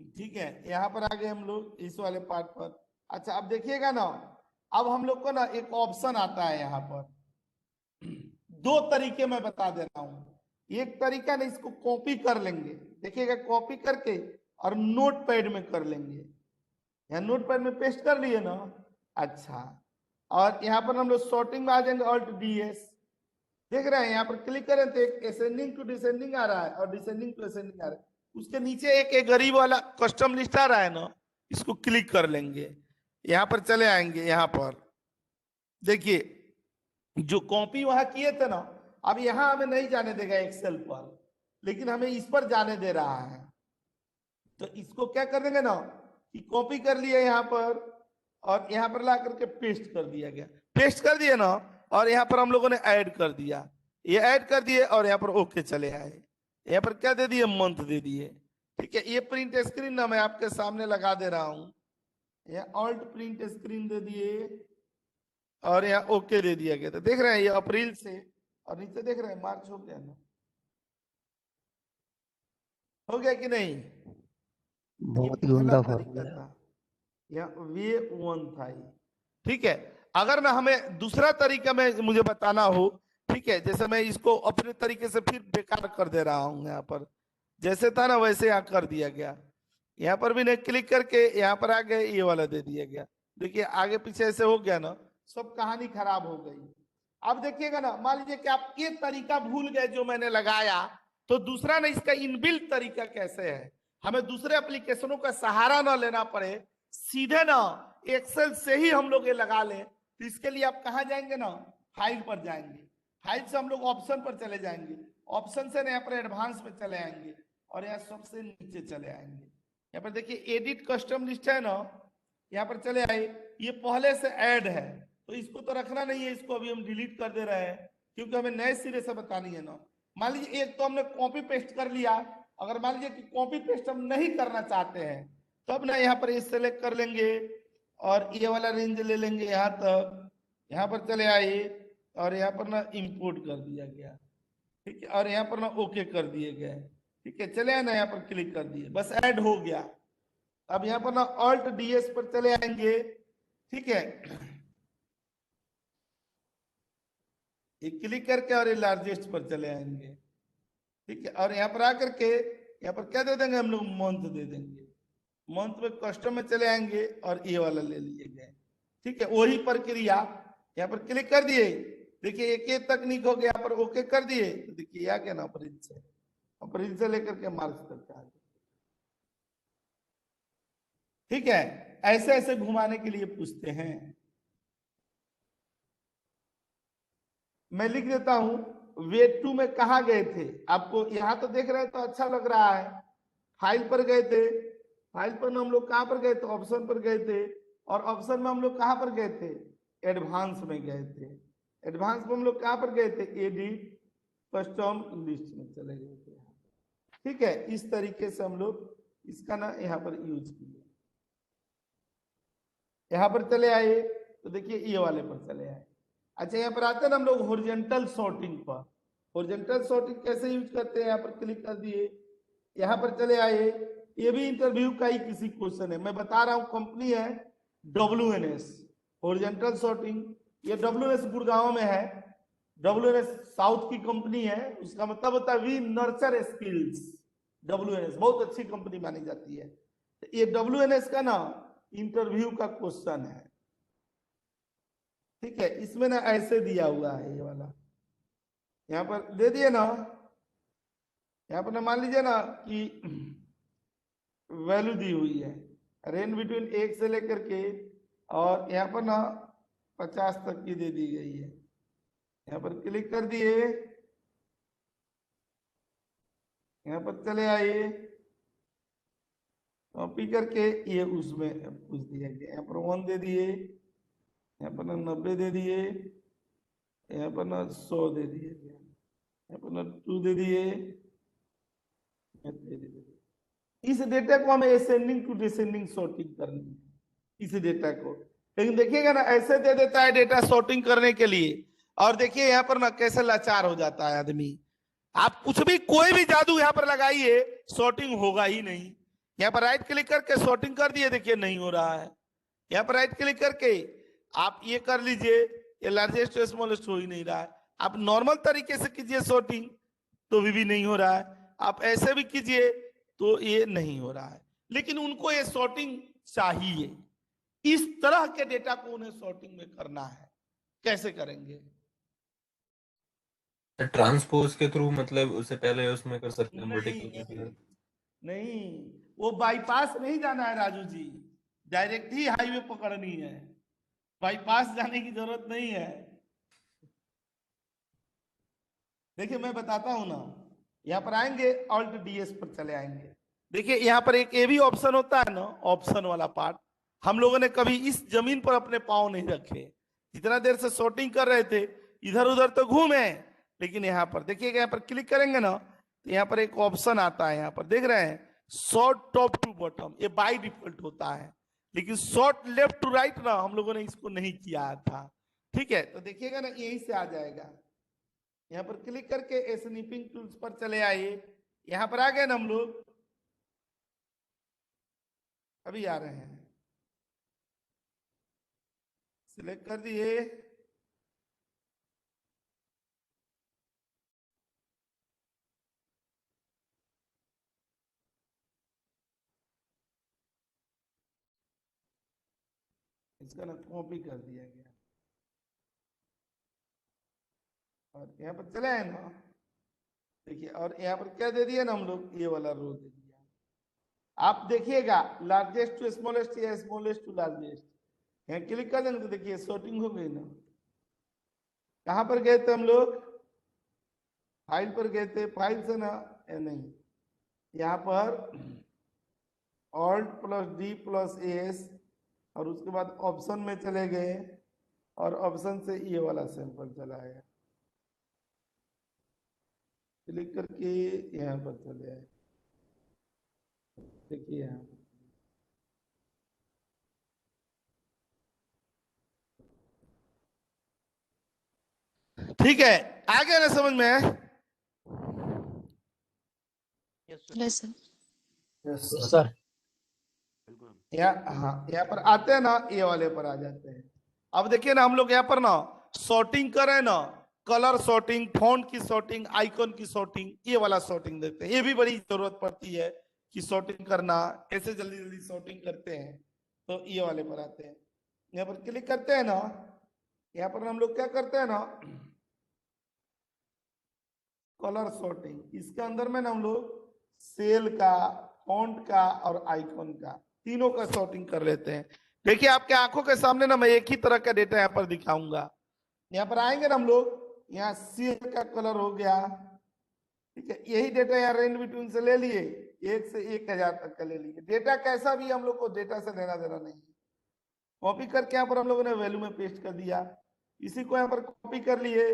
ठीक है, यहाँ पर आ गए हम लोग इस वाले पार्ट पर। अच्छा, अब देखिएगा ना, अब हम लोग को ना एक ऑप्शन आता है यहाँ पर। दो तरीके मैं बता दे रहा हूं। एक तरीका ना, इसको कॉपी कर लेंगे, देखिएगा, कॉपी करके और नोट पैड में कर लेंगे। यहाँ नोट पैड में पेस्ट कर लिए ना। अच्छा, और यहाँ पर हम लोग सॉर्टिंग में आ जाएंगे, ऑल्ट DS। देख रहे हैं यहाँ पर क्लिक करें तो एक असेंडिंग टू डिसेंडिंग आ रहा है और डिसेंडिंग टू असेंडिंग आ रहा है। उसके नीचे एक गरीब वाला कस्टम लिस्ट आ रहा है ना, इसको क्लिक कर लेंगे। यहाँ पर चले आएंगे, यहाँ पर देखिए जो कॉपी वहां किए थे ना, अब यहाँ हमें नहीं जाने देगा एक्सेल पर, लेकिन हमें इस पर जाने दे रहा है। तो इसको क्या कर देंगे ना कि कॉपी कर लिया यहाँ पर, और यहाँ पर ला करके पेस्ट कर दिया गया। पेस्ट कर दिया ना, और यहाँ पर हम लोगों ने ऐड कर दिया, ये ऐड कर दिए, और यहाँ पर ओके चले आए। यहाँ पर क्या दे दिए, मंथ दे दिए। ठीक है, ये प्रिंट स्क्रीन ना मैं आपके सामने लगा दे रहा हूँ, यहाँ ऑल्ट प्रिंट स्क्रीन दे दिए, और यहाँ ओके दे दिया गया। तो देख रहे हैं ये अप्रैल से, और नीचे देख रहे हैं मार्च हो गया ना, हो गया कि नहीं? बहुत ये गंदा पहला फॉर्मूला तरीका है। था, या वे वन था ये। ठीक है, अगर ना हमें दूसरा तरीका में मुझे बताना हो, ठीक है, जैसे मैं इसको अपने तरीके से फिर बेकार कर दे रहा हूँ, यहाँ पर जैसे था ना वैसे यहाँ कर दिया गया। यहाँ पर भी नहीं, क्लिक करके यहाँ पर आ गए, ये वाला दे दिया गया। देखिए आगे पीछे ऐसे हो गया ना, सब कहानी खराब हो गई। अब देखिएगा ना, मान लीजिए कि आप ये तरीका भूल गए जो मैंने लगाया, तो दूसरा ना इसका इनबिल्ट तरीका कैसे है, हमें दूसरे एप्लीकेशनों का सहारा ना लेना पड़े, सीधे ना एक्सेल से ही हम लोग ये लगा लें। तो इसके लिए आप कहाँ जाएंगे ना, फाइल पर जाएंगे, फाइल से हम लोग ऑप्शन पर चले जाएंगे, ऑप्शन से ना यहाँ पर एडवांस में चले आएंगे, और यहाँ सबसे नीचे चले आएंगे। यहाँ पर देखिए एडिट कस्टम लिस्ट है ना, यहाँ पर चले आए, ये पहले से ऐड है, तो इसको तो रखना नहीं है, इसको अभी हम डिलीट कर दे रहे हैं, क्योंकि हमें नए सिरे से बतानी है ना। मान लीजिए एक तो हमने कॉपी पेस्ट कर लिया, अगर मान लीजिए कि कॉपी पेस्ट हम नहीं करना चाहते हैं, तो अब ना यहाँ पर ये सेलेक्ट कर लेंगे, और ये वाला रेंज ले लेंगे यहाँ तक, यहाँ पर चले आए, और यहाँ पर ना इंपोर्ट कर दिया गया। ठीक है, और यहाँ पर ना ओके कर दिए गए। ठीक है, चले आए ना, यहाँ पर क्लिक कर दिए, बस ऐड हो गया। अब यहाँ पर ना ऑल्ट DS पर चले आएंगे। ठीक है, ये क्लिक करके और ये लार्जेस्ट पर चले आएंगे। ठीक है, और यहाँ पर आकर के यहाँ पर क्या दे देंगे हम लोग, मंथ दे देंगे। मंथ में कस्टम में चले आएंगे, और ये वाला ले लिए गए। ठीक है, वही प्रक्रिया, यहाँ पर क्लिक कर दिए, देखिए एक तकनीक हो गया, यहाँ पर ओके कर दिए, तो देखिए आ गया ना, अप्रैल से लेकर के मार्च तक का। ठीक है, ऐसे ऐसे घुमाने के लिए पूछते हैं। मैं लिख देता हूं वेट 2 में कहा गए थे, आपको यहां तो देख रहे हैं तो अच्छा लग रहा है। फाइल पर गए थे, फाइल पर हम लोग कहां पर गए थे, ऑप्शन पर गए थे, और ऑप्शन में हम लोग कहां पर गए थे, एडवांस में गए थे। एडवांस में हम लोग कहां पर गए थे, एडिट कस्टम लिस्ट में चले गए थे। ठीक है, इस तरीके से हम लोग इसका ना यहाँ पर यूज किए। यहाँ पर चले आए तो देखिए ये वाले पर चले आए। अच्छा, यहाँ पर आते हैं ना हम लोग हॉरिजॉन्टल सॉर्टिंग पर। हॉरिजॉन्टल सॉर्टिंग कैसे यूज करते हैं, यहाँ पर क्लिक कर दिए, यहाँ पर चले आए। ये भी इंटरव्यू का ही किसी क्वेश्चन है, मैं बता रहा हूँ। कंपनी है WNS हॉरिजॉन्टल सॉर्टिंग। ये WNS गुड़गांव में है। WNS साउथ की कंपनी है, उसका मतलब होता है वी नर्चर स्किल्स। WNS बहुत अच्छी कंपनी मानी जाती है। ये WNS का ना इंटरव्यू का क्वेश्चन है। ठीक है, इसमें ना ऐसे दिया हुआ है, ये वाला यहाँ पर दे दिए ना। यहाँ पर ना मान लीजिए ना कि वैल्यू दी हुई है रेंज बिटवीन 1 से लेकर के, और यहाँ पर ना 50 तक की दे दी गई है। यहाँ पर क्लिक कर दिए, यहाँ पर चले आइए, कॉपी करके ये उसमें पूछ दिया गया। यहाँ पर 1 दे दिए, यहाँ पर ना 90 दे दिए, यहाँ पर ना 100 दे दिए, यहाँ पर ना 2 दे दिए। इस डेटा को हमें असेंडिंग टू डिसेंडिंग सॉर्टिंग करनी है, इस डेटा को। लेकिन देखिएगा ना ऐसे दे देता है डेटा सॉर्टिंग करने के लिए, और देखिए यहाँ पर ना कैसे लाचार हो जाता है आदमी। आप कुछ भी कोई भी जादू यहाँ पर लगाइए, सॉर्टिंग होगा ही नहीं। यहाँ पर राइट क्लिक करके सॉर्टिंग कर दिए, देखिए नहीं हो रहा है। यहाँ पर राइट क्लिक करके आप ये कर लीजिए, ये लार्जेस्ट टू स्मॉलेस्ट हो ही नहीं रहा है। आप नॉर्मल तरीके से कीजिए सॉर्टिंग तो भी नहीं हो रहा है, आप ऐसे भी कीजिए तो ये नहीं हो रहा है। लेकिन उनको ये सॉर्टिंग चाहिए, इस तरह के डेटा को उन्हें सॉर्टिंग में करना है। कैसे करेंगे? ट्रांसपोज के थ्रू, मतलब उससे पहले उसमें कर सकते हैं नहीं, नहीं, वो बाईपास नहीं जाना है राजू जी, डायरेक्ट ही हाईवे पकड़नी है, बाईपास जाने की जरूरत नहीं है। देखिए मैं बताता हूं ना, यहाँ पर आएंगे ऑल्ट DS पर चले आएंगे। देखिए यहाँ पर एक ये भी ऑप्शन होता है ना, ऑप्शन वाला पार्ट। हम लोगों ने कभी इस जमीन पर अपने पांव नहीं रखे, जितना देर से सॉर्टिंग कर रहे थे इधर उधर तो घूमे, लेकिन यहाँ पर देखिएगा, यहाँ पर क्लिक करेंगे ना तो यहाँ पर एक ऑप्शन आता है, यहाँ पर देख रहे हैं सॉर्ट टॉप टू बॉटम, ये बाय डिफॉल्ट होता है। लेकिन सॉर्ट लेफ्ट टू राइट ना हम लोगों ने इसको नहीं किया था। ठीक है, तो देखिएगा ना यहीं से आ जाएगा। यहाँ पर क्लिक करके स्निपिंग टूल्स पर चले आइए, यहाँ पर आ गए ना हम लोग, अभी आ रहे हैं, सिलेक्ट कर दिए, इसका ना कॉपी कर दिया गया, और यहाँ पर चले आए ना, देखिए, और यहाँ पर क्या दे दिया ना हम लोग, ये वाला रो दे दिया। आप देखिएगा लार्जेस्ट टू स्मॉलेस्ट या स्मॉलेस्ट टू लार्जेस्ट, यहाँ क्लिक कर देंगे तो देखिए सॉर्टिंग हो गई ना। कहां पर गए थे हम लोग, फाइल पर गए थे, फाइल से ना नहीं, यहाँ पर Alt+D+S, और उसके बाद ऑप्शन में चले गए, और ऑप्शन से ये वाला सैंपल चला आया, क्लिक करके यहाँ पर चले आए। देखिए यहाँ ठीक है, आ गया ना समझ में? Yes sir. हाँ, यहाँ पर आते हैं ना, ये वाले पर आ जाते हैं। अब देखिए ना हम लोग यहाँ पर ना सॉर्टिंग करें ना, कलर सॉर्टिंग, फॉन्ट की सॉर्टिंग, आइकन की सॉर्टिंग, ये वाला सॉर्टिंग देते हैं। ये भी बड़ी जरूरत पड़ती है कि सॉर्टिंग करना, ऐसे जल्दी जल्दी सॉर्टिंग करते हैं, तो ये वाले पर आते हैं। यहाँ पर क्लिक करते हैं ना, यहाँ पर हम लोग क्या करते हैं ना, कलर सॉर्टिंग, इसके अंदर में ना हम लोग सेल का, फॉन्ट का और आइकन का तीनों का सॉर्टिंग कर लेते हैं। देखिए आपके आंखों के सामने ना मैं एक ही तरह का डेटा यहाँ पर दिखाऊंगा। यहाँ पर आएंगे ना हम लोग, यहाँ सेल का कलर हो गया, ठीक है, यही डेटा यहाँ रेंज बिटवीन से ले लिए, 1 से 1000 तक का ले लिए। डेटा कैसा भी हम लोग को डेटा से लेना देना नहीं है। कॉपी करके यहाँ पर हम लोगों ने वैल्यू में पेस्ट कर दिया, इसी को यहाँ पर कॉपी कर लिए,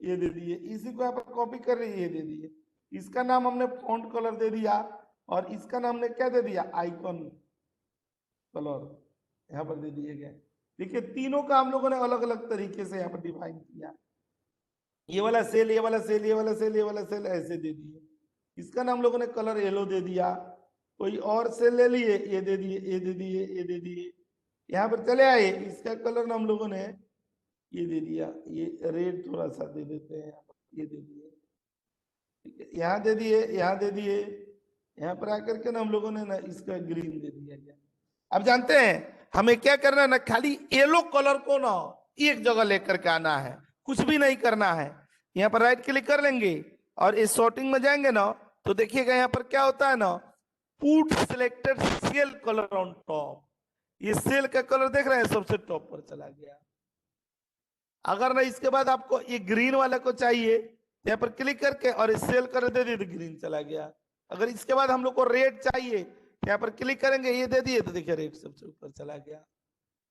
ये दे दिए, इसी को यहाँ पर कॉपी कर लिए, ये दे दिए। इसका नाम हमने फॉन्ट कलर दे दिया और इसका नाम हमने क्या दे दिया, आइकॉन कलर यहाँ पर दे दिए गए। देखिए तीनों का हम लोगों ने अलग अलग तरीके से यहाँ पर डिफाइन किया। ये वाला सेल, ये वाला सेल, ये वाला सेल, ये वाला सेल ऐसे दे दिए। इसका नाम लोगों ने कलर येलो दे दिया। कोई और सेल ले लिए, ये दे दिए, ये दे दिए, ये दे दिए। यहाँ पर चले आए, इसका कलर ना हम लोगों ने ये दे दिया, ये रेड थोड़ा सा दे देते हैं, ये दे दिए, ठीक है, यहाँ दे दिए, यहाँ दे दिए। यहाँ पर आकर के ना हम लोगों ने ना इसका ग्रीन दे दिया गया। अब जानते हैं हमें क्या करना है ना, खाली येलो कलर को ना एक जगह लेकर के आना है, कुछ भी नहीं करना है। यहाँ पर राइट क्लिक कर लेंगे और इस सॉर्टिंग में जाएंगे ना तो देखिएगा यहाँ पर क्या होता है ना, put selected cell colour on top. ये सेल का कलर देख रहे हैं सबसे टॉप पर चला गया। अगर ना इसके बाद आपको ये ग्रीन वाला को चाहिए, यहाँ पर क्लिक करके और इस सेल कलर दे दिए तो ग्रीन चला गया। अगर इसके बाद हम लोग को रेड चाहिए, यहाँ पर क्लिक करेंगे, ये दे दिए तो देखिए रेड सबसे ऊपर चला गया।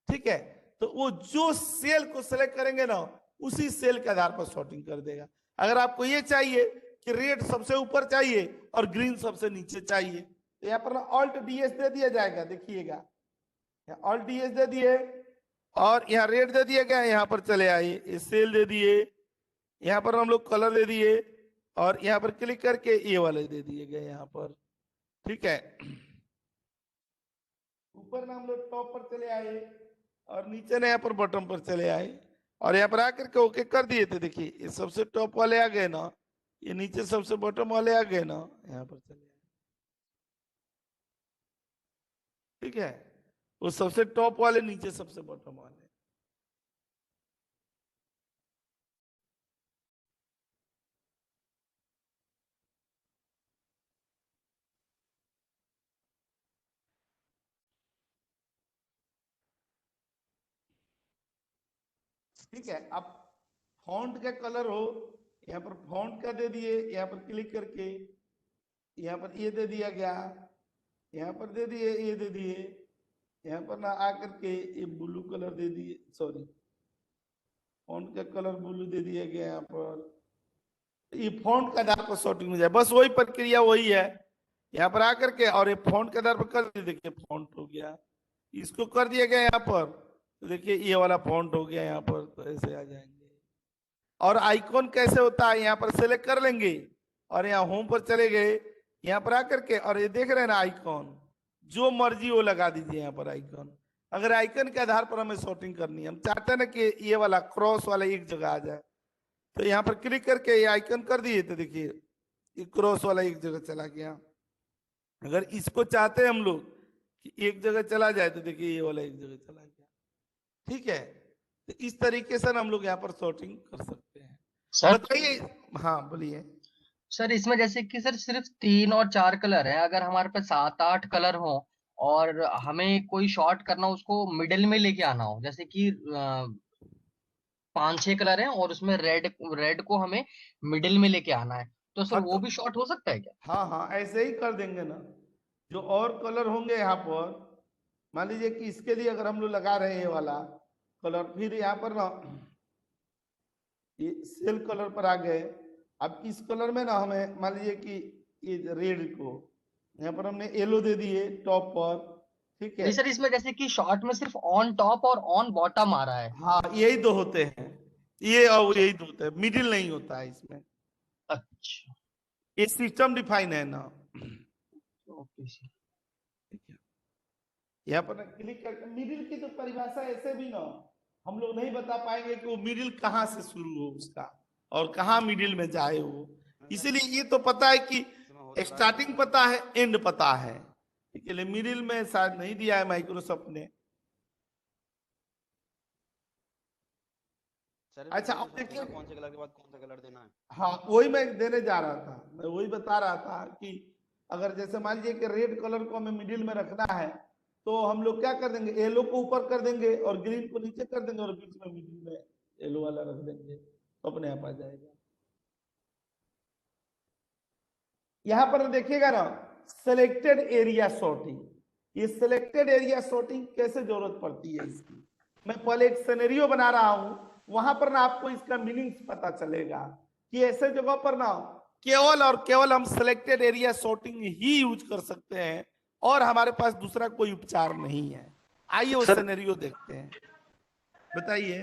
ठीक है, तो वो जो सेल को सिलेक्ट करेंगे ना उसी सेल के आधार पर सॉर्टिंग कर देगा। अगर आपको ये चाहिए कि रेड सबसे ऊपर चाहिए और ग्रीन सबसे नीचे चाहिए तो यहाँ पर ना ऑल्ट डीएस दे दिया जाएगा। देखिएगा ऑल्ट डीएस दे दिए और यहाँ रेड दे दिया गया, यहाँ पर चले आए, सेल दे दिए, यहाँ पर हम लोग कलर दे दिए और यहाँ पर क्लिक करके ये वाले दे दिए गए यहाँ पर। ठीक है, ऊपर ना हम लोग टॉप पर चले आए और नीचे ना यहाँ पर बॉटम पर चले आए और यहाँ पर आकर के ओके कर दिए थे। देखिए ये सबसे टॉप वाले आ गए ना, ये नीचे सबसे बॉटम वाले आ गए ना, यहाँ पर चले आए। ठीक है, वो सबसे टॉप वाले नीचे सबसे बॉटम वाले। ठीक है, अब फॉन्ट का कलर हो, यहाँ पर फॉन्ट का दे दिए, यहाँ पर क्लिक करके यहाँ पर ये दे दिया गया, यहाँ पर दे दिए, ये दे दिए, यहाँ पर ना आकर के ये ब्लू कलर दे दिए, सॉरी फॉन्ट का कलर ब्लू दे दिया गया यहाँ पर। ये फॉन्ट का आधार पर सॉर्टिंग हो जाए, बस वही प्रक्रिया वही है। यहाँ पर आकर के और ये फॉन्ट के आधार पर कर दिए, देखिए फॉन्ट हो गया, इसको कर दिया गया यहाँ पर तो देखिए ये वाला फॉन्ट हो गया यहाँ पर, तो ऐसे आ जाएंगे। और आइकॉन कैसे होता है, यहाँ पर सेलेक्ट कर लेंगे और यहाँ होम पर चले गए, यहाँ पर आकर के और ये देख रहे हैं ना आइकॉन, जो मर्जी वो लगा दीजिए यहाँ पर आइकॉन। अगर आइकन के आधार पर हमें सॉर्टिंग करनी है, हम चाहते हैं ना कि ये वाला क्रॉस वाला एक जगह आ जाए, तो यहाँ पर क्लिक करके ये आइकन कर दिए तो देखिए ये क्रॉस वाला एक जगह चला गया। अगर इसको चाहते हैं हम लोग कि एक जगह चला जाए तो देखिए ये वाला एक जगह चला गया। ठीक है, तो इस तरीके से हम लोग यहाँ पर सॉर्टिंग कर सकते हैं। सर बताइए, हाँ बोलिए। सर इसमें जैसे कि सर सिर्फ 3 और 4 कलर है, अगर हमारे पास 7-8 कलर हो और हमें कोई शॉर्ट करना हो, उसको मिडिल में लेके आना हो, जैसे कि 5-6 कलर हैं और उसमें रेड को हमें मिडिल में लेके आना है, तो सर हाँ, वो भी शॉर्ट हो सकता है क्या? हाँ हाँ ऐसे ही कर देंगे ना। जो और कलर होंगे यहाँ पर, मान लीजिए कि इसके लिए अगर हम लोग लगा रहे हैं ये वाला कलर, फिर यहाँ पर ना ये सेल कलर पर आ गए। अब इस कलर में ना हमें मान लीजिए कि ये रेड को यहाँ पर हमने येलो दे दिए टॉप पर। ठीक है, जी सर, इसमें जैसे कि शॉर्ट में सिर्फ ऑन टॉप और ऑन बॉटम आ रहा है। हाँ यही दो होते हैं, ये और यही दो होते हैं, मिडिल नहीं होता है इसमें। अच्छा, ये सिस्टम डिफाइन है ना। Okay sir. ठीक है, यहाँ पर क्लिक करके मिडिल की तो परिभाषा ऐसे भी ना हम लोग नहीं बता पाएंगे कि वो मिडिल कहाँ से शुरू हो उसका और कहाँ मिडिल में जाए वो। इसीलिए ये तो पता है कि स्टार्टिंग पता है, एंड पता है। ठीक है, मिडिल में शायद नहीं दिया है माइक्रोसॉफ्ट ने। अच्छा अब देखिए कौन से कलर के बाद कौन सा कलर देना है। हाँ वही मैं देने जा रहा था, मैं वही बता रहा था कि अगर जैसे मान लीजिए कि रेड कलर को हमें मिडिल में रखना है तो हम लोग क्या कर देंगे, येलो को ऊपर कर देंगे और ग्रीन को नीचे कर देंगे और बीच में मिडिल में येलो वाला रख देंगे, तो अपने आप आ जाएगा। यहां पर देखिएगा ना सिलेक्टेड एरिया सॉर्टिंग, ये सिलेक्टेड एरिया सॉर्टिंग कैसे जरूरत पड़ती है इसकी, मैं पहले एक सिनेरियो बना रहा हूं, वहां पर ना आपको इसका मीनिंग पता चलेगा कि ऐसे जगह पर ना केवल और केवल हम सिलेक्टेड एरिया सॉर्टिंग ही यूज कर सकते हैं और हमारे पास दूसरा कोई उपचार नहीं है। आइए वो सिनेरियो देखते हैं, बताइए।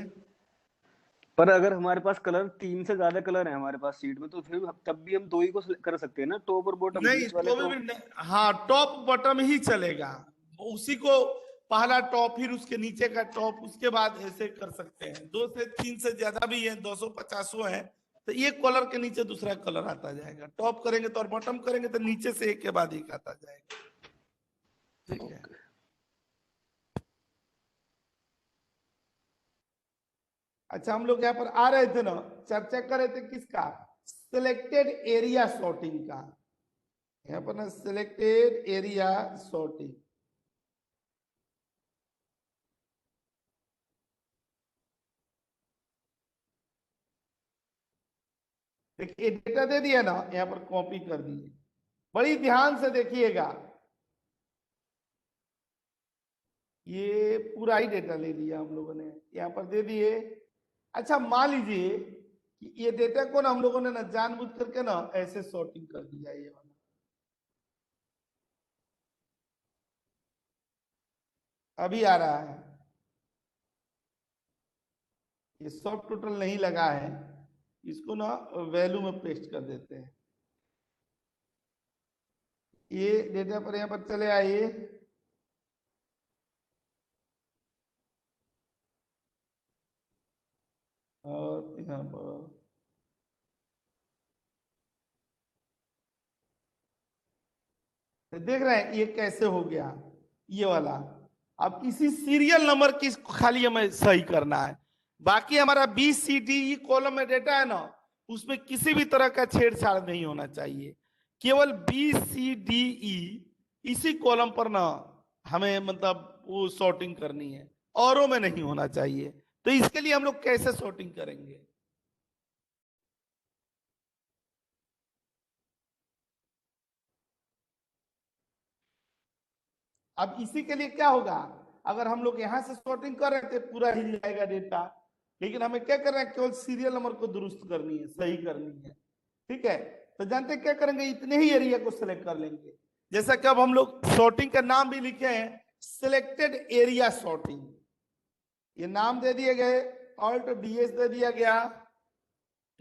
पर अगर हमारे पास कलर 3 से ज्यादा कलर है हमारे पास सीट में, तो फिर तब भी हम 2 ही को कर सकते हैं ना, टॉप और बॉटम, नहीं बीच वाले तो तो। भी हाँ टॉप बॉटम ही चलेगा, उसी को पहला टॉप फिर उसके नीचे का टॉप, उसके बाद ऐसे कर सकते हैं। 2 से 3 से ज्यादा भी है, 250 है तो एक कलर के नीचे दूसरा कलर आता जाएगा, टॉप करेंगे तो और बॉटम करेंगे तो नीचे से एक के बाद एक आता जाएगा, ठीक है। अच्छा हम लोग यहाँ पर आ रहे थे ना, चर्चा कर रहे थे किसका, सिलेक्टेड एरिया सॉर्टिंग का। यहाँ पर ना सिलेक्टेड एरिया सॉर्टिंग, देखिए डेटा दे दिया ना, यहाँ पर कॉपी कर दिए, बड़ी ध्यान से देखिएगा, ये पूरा ही डेटा ले लिया हम लोगों ने, यहाँ पर दे दिए। अच्छा मान लीजिए कि ये डेटा को ना हम लोगों ने ना जानबूझ करके ना ऐसे सॉर्टिंग कर दिया, ये वाला अभी आ रहा है, ये सब टोटल नहीं लगा है, इसको ना वैल्यू में पेस्ट कर देते हैं। ये डेटा पर यहाँ पर चले आइए, और यहाँ पर देख रहे हैं ये कैसे हो गया, ये वाला। अब इसी सीरियल नंबर की खाली हमें सही करना है, बाकी हमारा B C D E column में डेटा है ना, उसमें किसी भी तरह का छेड़छाड़ नहीं होना चाहिए, केवल बी सी डी ई इसी कॉलम पर ना हमें मतलब वो सॉर्टिंग करनी है, औरों में नहीं होना चाहिए। तो इसके लिए हम लोग कैसे सॉर्टिंग करेंगे, अब इसी के लिए क्या होगा, अगर हम लोग यहां से सॉर्टिंग कर रहे थे पूरा हिल जाएगा डेटा, लेकिन हमें क्या करना है, केवल सीरियल नंबर को दुरुस्त करनी है, सही करनी है, ठीक है। तो जानते हैं क्या करेंगे, इतने ही एरिया को सिलेक्ट कर लेंगे, जैसा कि अब हम लोग सॉर्टिंग का नाम भी लिखे हैं सिलेक्टेड एरिया सॉर्टिंग, ये नाम दे दिए गए, ऑल्ट डीएस दे दिया गया,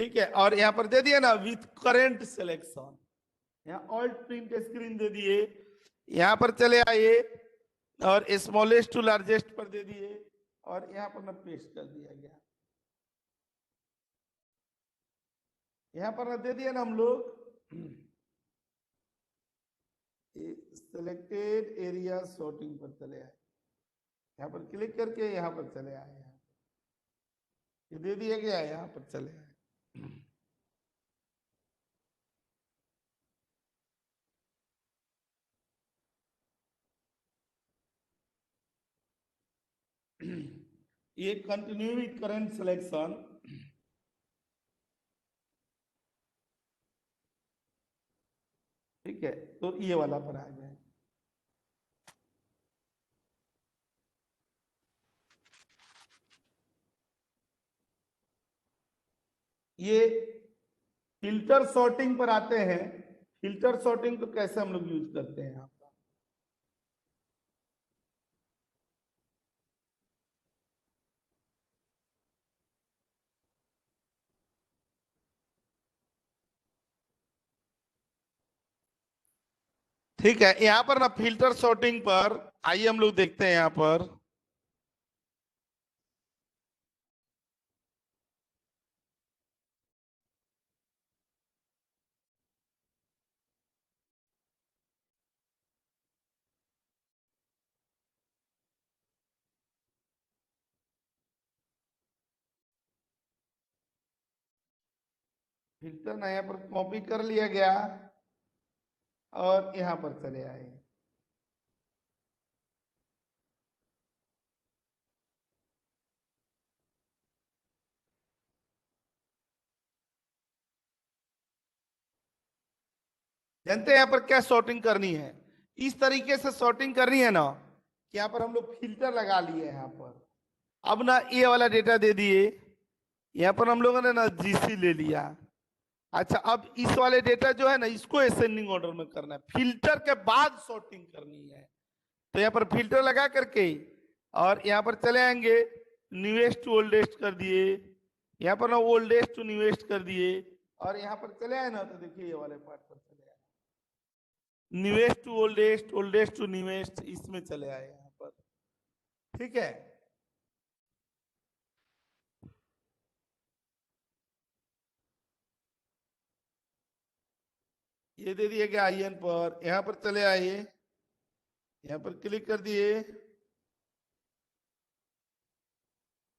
ठीक है, और यहाँ पर दे दिया ना विथ करेंट सिलेक्शन, यहाँ ऑल्ट प्रिंट स्क्रीन दे दिए, यहाँ पर चले आइए और स्मॉलेस्ट टू लार्जेस्ट पर दे दिए और यहाँ पर ना पेस्ट कर दिया गया, यहाँ पर ना दे दिया ना हम लोग सिलेक्टेड एरिया सॉर्टिंग पर चले आए, यहाँ पर क्लिक करके यहाँ पर चले आए, यहाँ ये दे दिया गया, यहाँ पर चले आए। ये कंटिन्यू विथ करंट सिलेक्शन, ठीक है, तो ये वाला पर आ जाए। ये फिल्टर सॉर्टिंग पर आते हैं, फिल्टर सॉर्टिंग को कैसे हम लोग यूज करते हैं यहाँ पर, ठीक है। यहाँ पर ना फिल्टर सॉर्टिंग पर आइए हम लोग देखते हैं, यहाँ पर फिल्टर ना यहाँ पर कॉपी कर लिया गया और यहाँ पर चले आए, जानते हैं यहाँ पर क्या सॉर्टिंग करनी है? इस तरीके से सॉर्टिंग करनी है ना कि यहाँ पर हम लोग फिल्टर लगा लिए यहाँ पर। अब ना ये वाला डेटा दे दिए, यहाँ पर हम लोगों ने ना जीसी ले लिया। अच्छा, अब इस वाले डेटा जो है ना इसको असेंडिंग ऑर्डर में करना है, फिल्टर के बाद सॉर्टिंग करनी है। तो यहाँ पर फिल्टर लगा करके और यहाँ पर चले आएंगे, न्यूएस्ट टू ओल्डेस्ट कर दिए, यहाँ पर ना ओल्डेस्ट टू न्यूएस्ट कर दिए, और यहाँ पर चले आए ना तो देखिए ये वाले पार्ट पर चले आए, newest to oldest, oldest to newest, इसमें चले आए यहाँ पर। ठीक है, ये दे दिया गया IN पर, यहाँ पर चले आए, यहाँ पर क्लिक कर दिए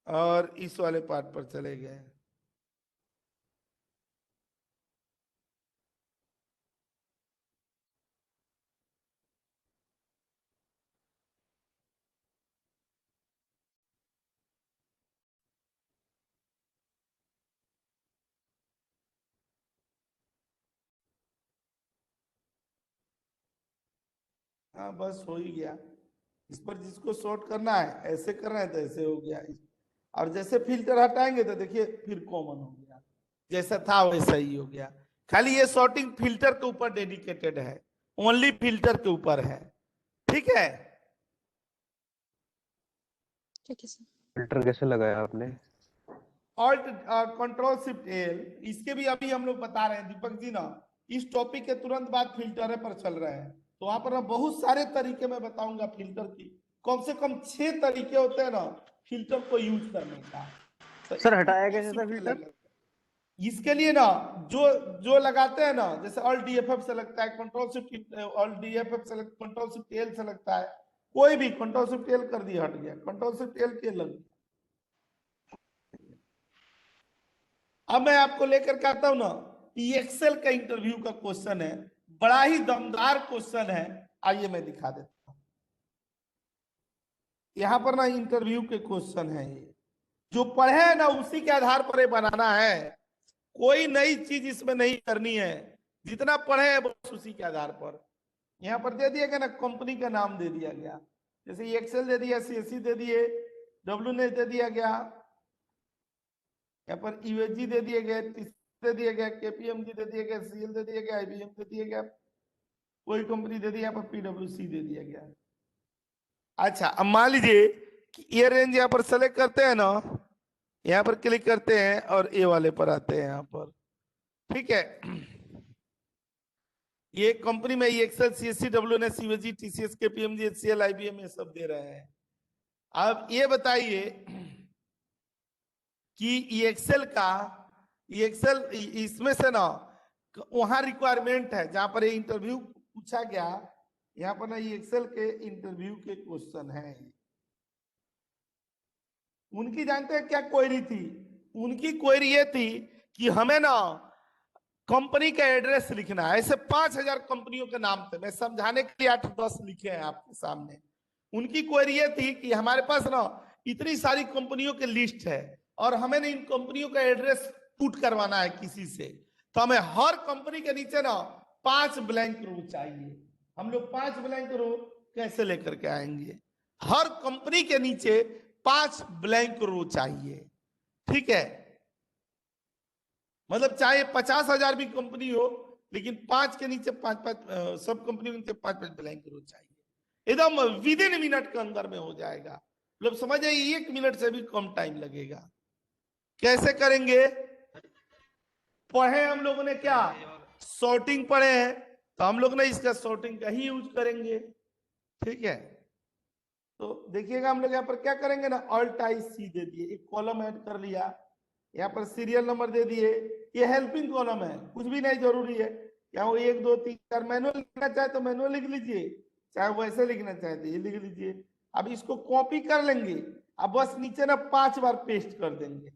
और इस वाले पार्ट पर चले गए। हाँ बस हो ही गया। इस पर जिसको सॉर्ट करना है ऐसे करना है तो ऐसे हो गया, और जैसे फिल्टर हटाएंगे तो देखिए फिर कॉमन हो गया, जैसा था वैसा ही हो गया। खाली ये सॉर्टिंग फिल्टर के ऊपर डेडिकेटेड है, ओनली फिल्टर के ऊपर है। ठीक है, ठीक है सर। फिल्टर कैसे लगाया आपने? ऑल्ट कंट्रोल शिफ्ट एल, इसके भी अभी हम लोग बता रहे हैं दीपक जी ना, इस टॉपिक के तुरंत बाद फिल्टर पर चल रहे हैं। तो वहां पर मैं बहुत सारे तरीके मैं बताऊंगा फिल्टर की, कम से कम 6 तरीके होते हैं ना फिल्टर को यूज करने का। तो सर हटाया कैसे था फिल्टर? इसके लिए ना जो जो लगाते हैं ना, जैसे ऑल DFF से लगता है, कंट्रोल शिफ्ट ऑल DFF से, कंट्रोल शिफ्ट एल से लगता है, कोई भी कंट्रोल शिफ्ट एल कर दिया हट गया, कंट्रोल शिफ्ट एल के लग गया। अब मैं आपको लेकर के आता हूं ना, ये एक्सेल का इंटरव्यू का क्वेश्चन है, बड़ा ही दमदार क्वेश्चन है। आइए मैं दिखा देता हूं, यहां पर ना इंटरव्यू के क्वेश्चन है, ये जो पढ़े हैं ना उसी के आधार पर ये बनाना है, कोई नई चीज इसमें नहीं करनी है, जितना पढ़े हैं बस उसी के आधार पर। यहाँ पर दे दिया गया ना, कंपनी का नाम दे दिया गया, जैसे एक्सेल दे दिया, CSC दे दिए, WNS दे दिया गया, यहाँ पर USG दे दिए गए, दे दिया गया, KPMG दे दिया गया, CL दे दिया गया, IBM दे दिया गया, कोई कंपनी दे दी, यहाँ पर PwC दे दिया गया। अच्छा, अब मान लीजिए कि ये रेंज यहाँ पर सेलेक्ट करते हैं ना, यहाँ पर क्लिक करते हैं और ये वाले पर आते हैं यहाँ पर। ठीक है, ये कंपनी में Excel, CSC, WNS, USG, TCS, KPMG, HCL, IBM ये सब दे रहे हैं। अब ये बताइए कि एक्सेल का, एक्सेल इसमें से ना वहां रिक्वायरमेंट है जहां पर ये इंटरव्यू पूछा गया, यहाँ पर ना ये एक्सेल के इंटरव्यू के क्वेश्चन है। उनकी जानते हैं क्या क्वेरी थी? उनकी क्वेरी ये थी कि हमें ना कंपनी का एड्रेस लिखना है, ऐसे 5000 कंपनियों के नाम थे, मैं समझाने के लिए 8-10 लिखे हैं आपके सामने। उनकी क्वेरी ये थी कि हमारे पास ना इतनी सारी कंपनियों की लिस्ट है और हमें ना इन कंपनियों का एड्रेस पुट करवाना है किसी से, तो हमें हर कंपनी के नीचे ना 5 ब्लैंक रो चाहिए। हम लोग 5 ब्लैंक रो कैसे लेकर के आएंगे? हर कंपनी के नीचे 5 ब्लैंक रो चाहिए। ठीक है, मतलब चाहे 50,000 भी कंपनी हो, लेकिन 5 के नीचे 5-5 सब कंपनी के नीचे 5-5 ब्लैंक रो चाहिए, एकदम विद इन मिनट के अंदर में हो जाएगा। मतलब समझ जाइए 1 मिनट से भी कम टाइम लगेगा। कैसे करेंगे? पढ़े हम लोगों ने क्या, सॉर्टिंग पढ़े हैं, तो हम लोग ने इसका सॉर्टिंग का ही यूज करेंगे। ठीक है, तो देखिएगा हम लोग यहाँ पर क्या करेंगे ना, ऑल्ट आई सी दे दिए, एक कॉलम ऐड कर लिया, यहाँ पर सीरियल नंबर दे दिए, ये हेल्पिंग कॉलम है, कुछ भी नहीं जरूरी है, यहाँ 1 2 3 4 मैनुअल लिखना चाहे तो मैनुअल लिख लीजिए, चाहे वैसे लिखना चाहे तो ये लिख लीजिए। अब इसको कॉपी कर लेंगे, अब बस नीचे ना 5 बार पेस्ट कर देंगे।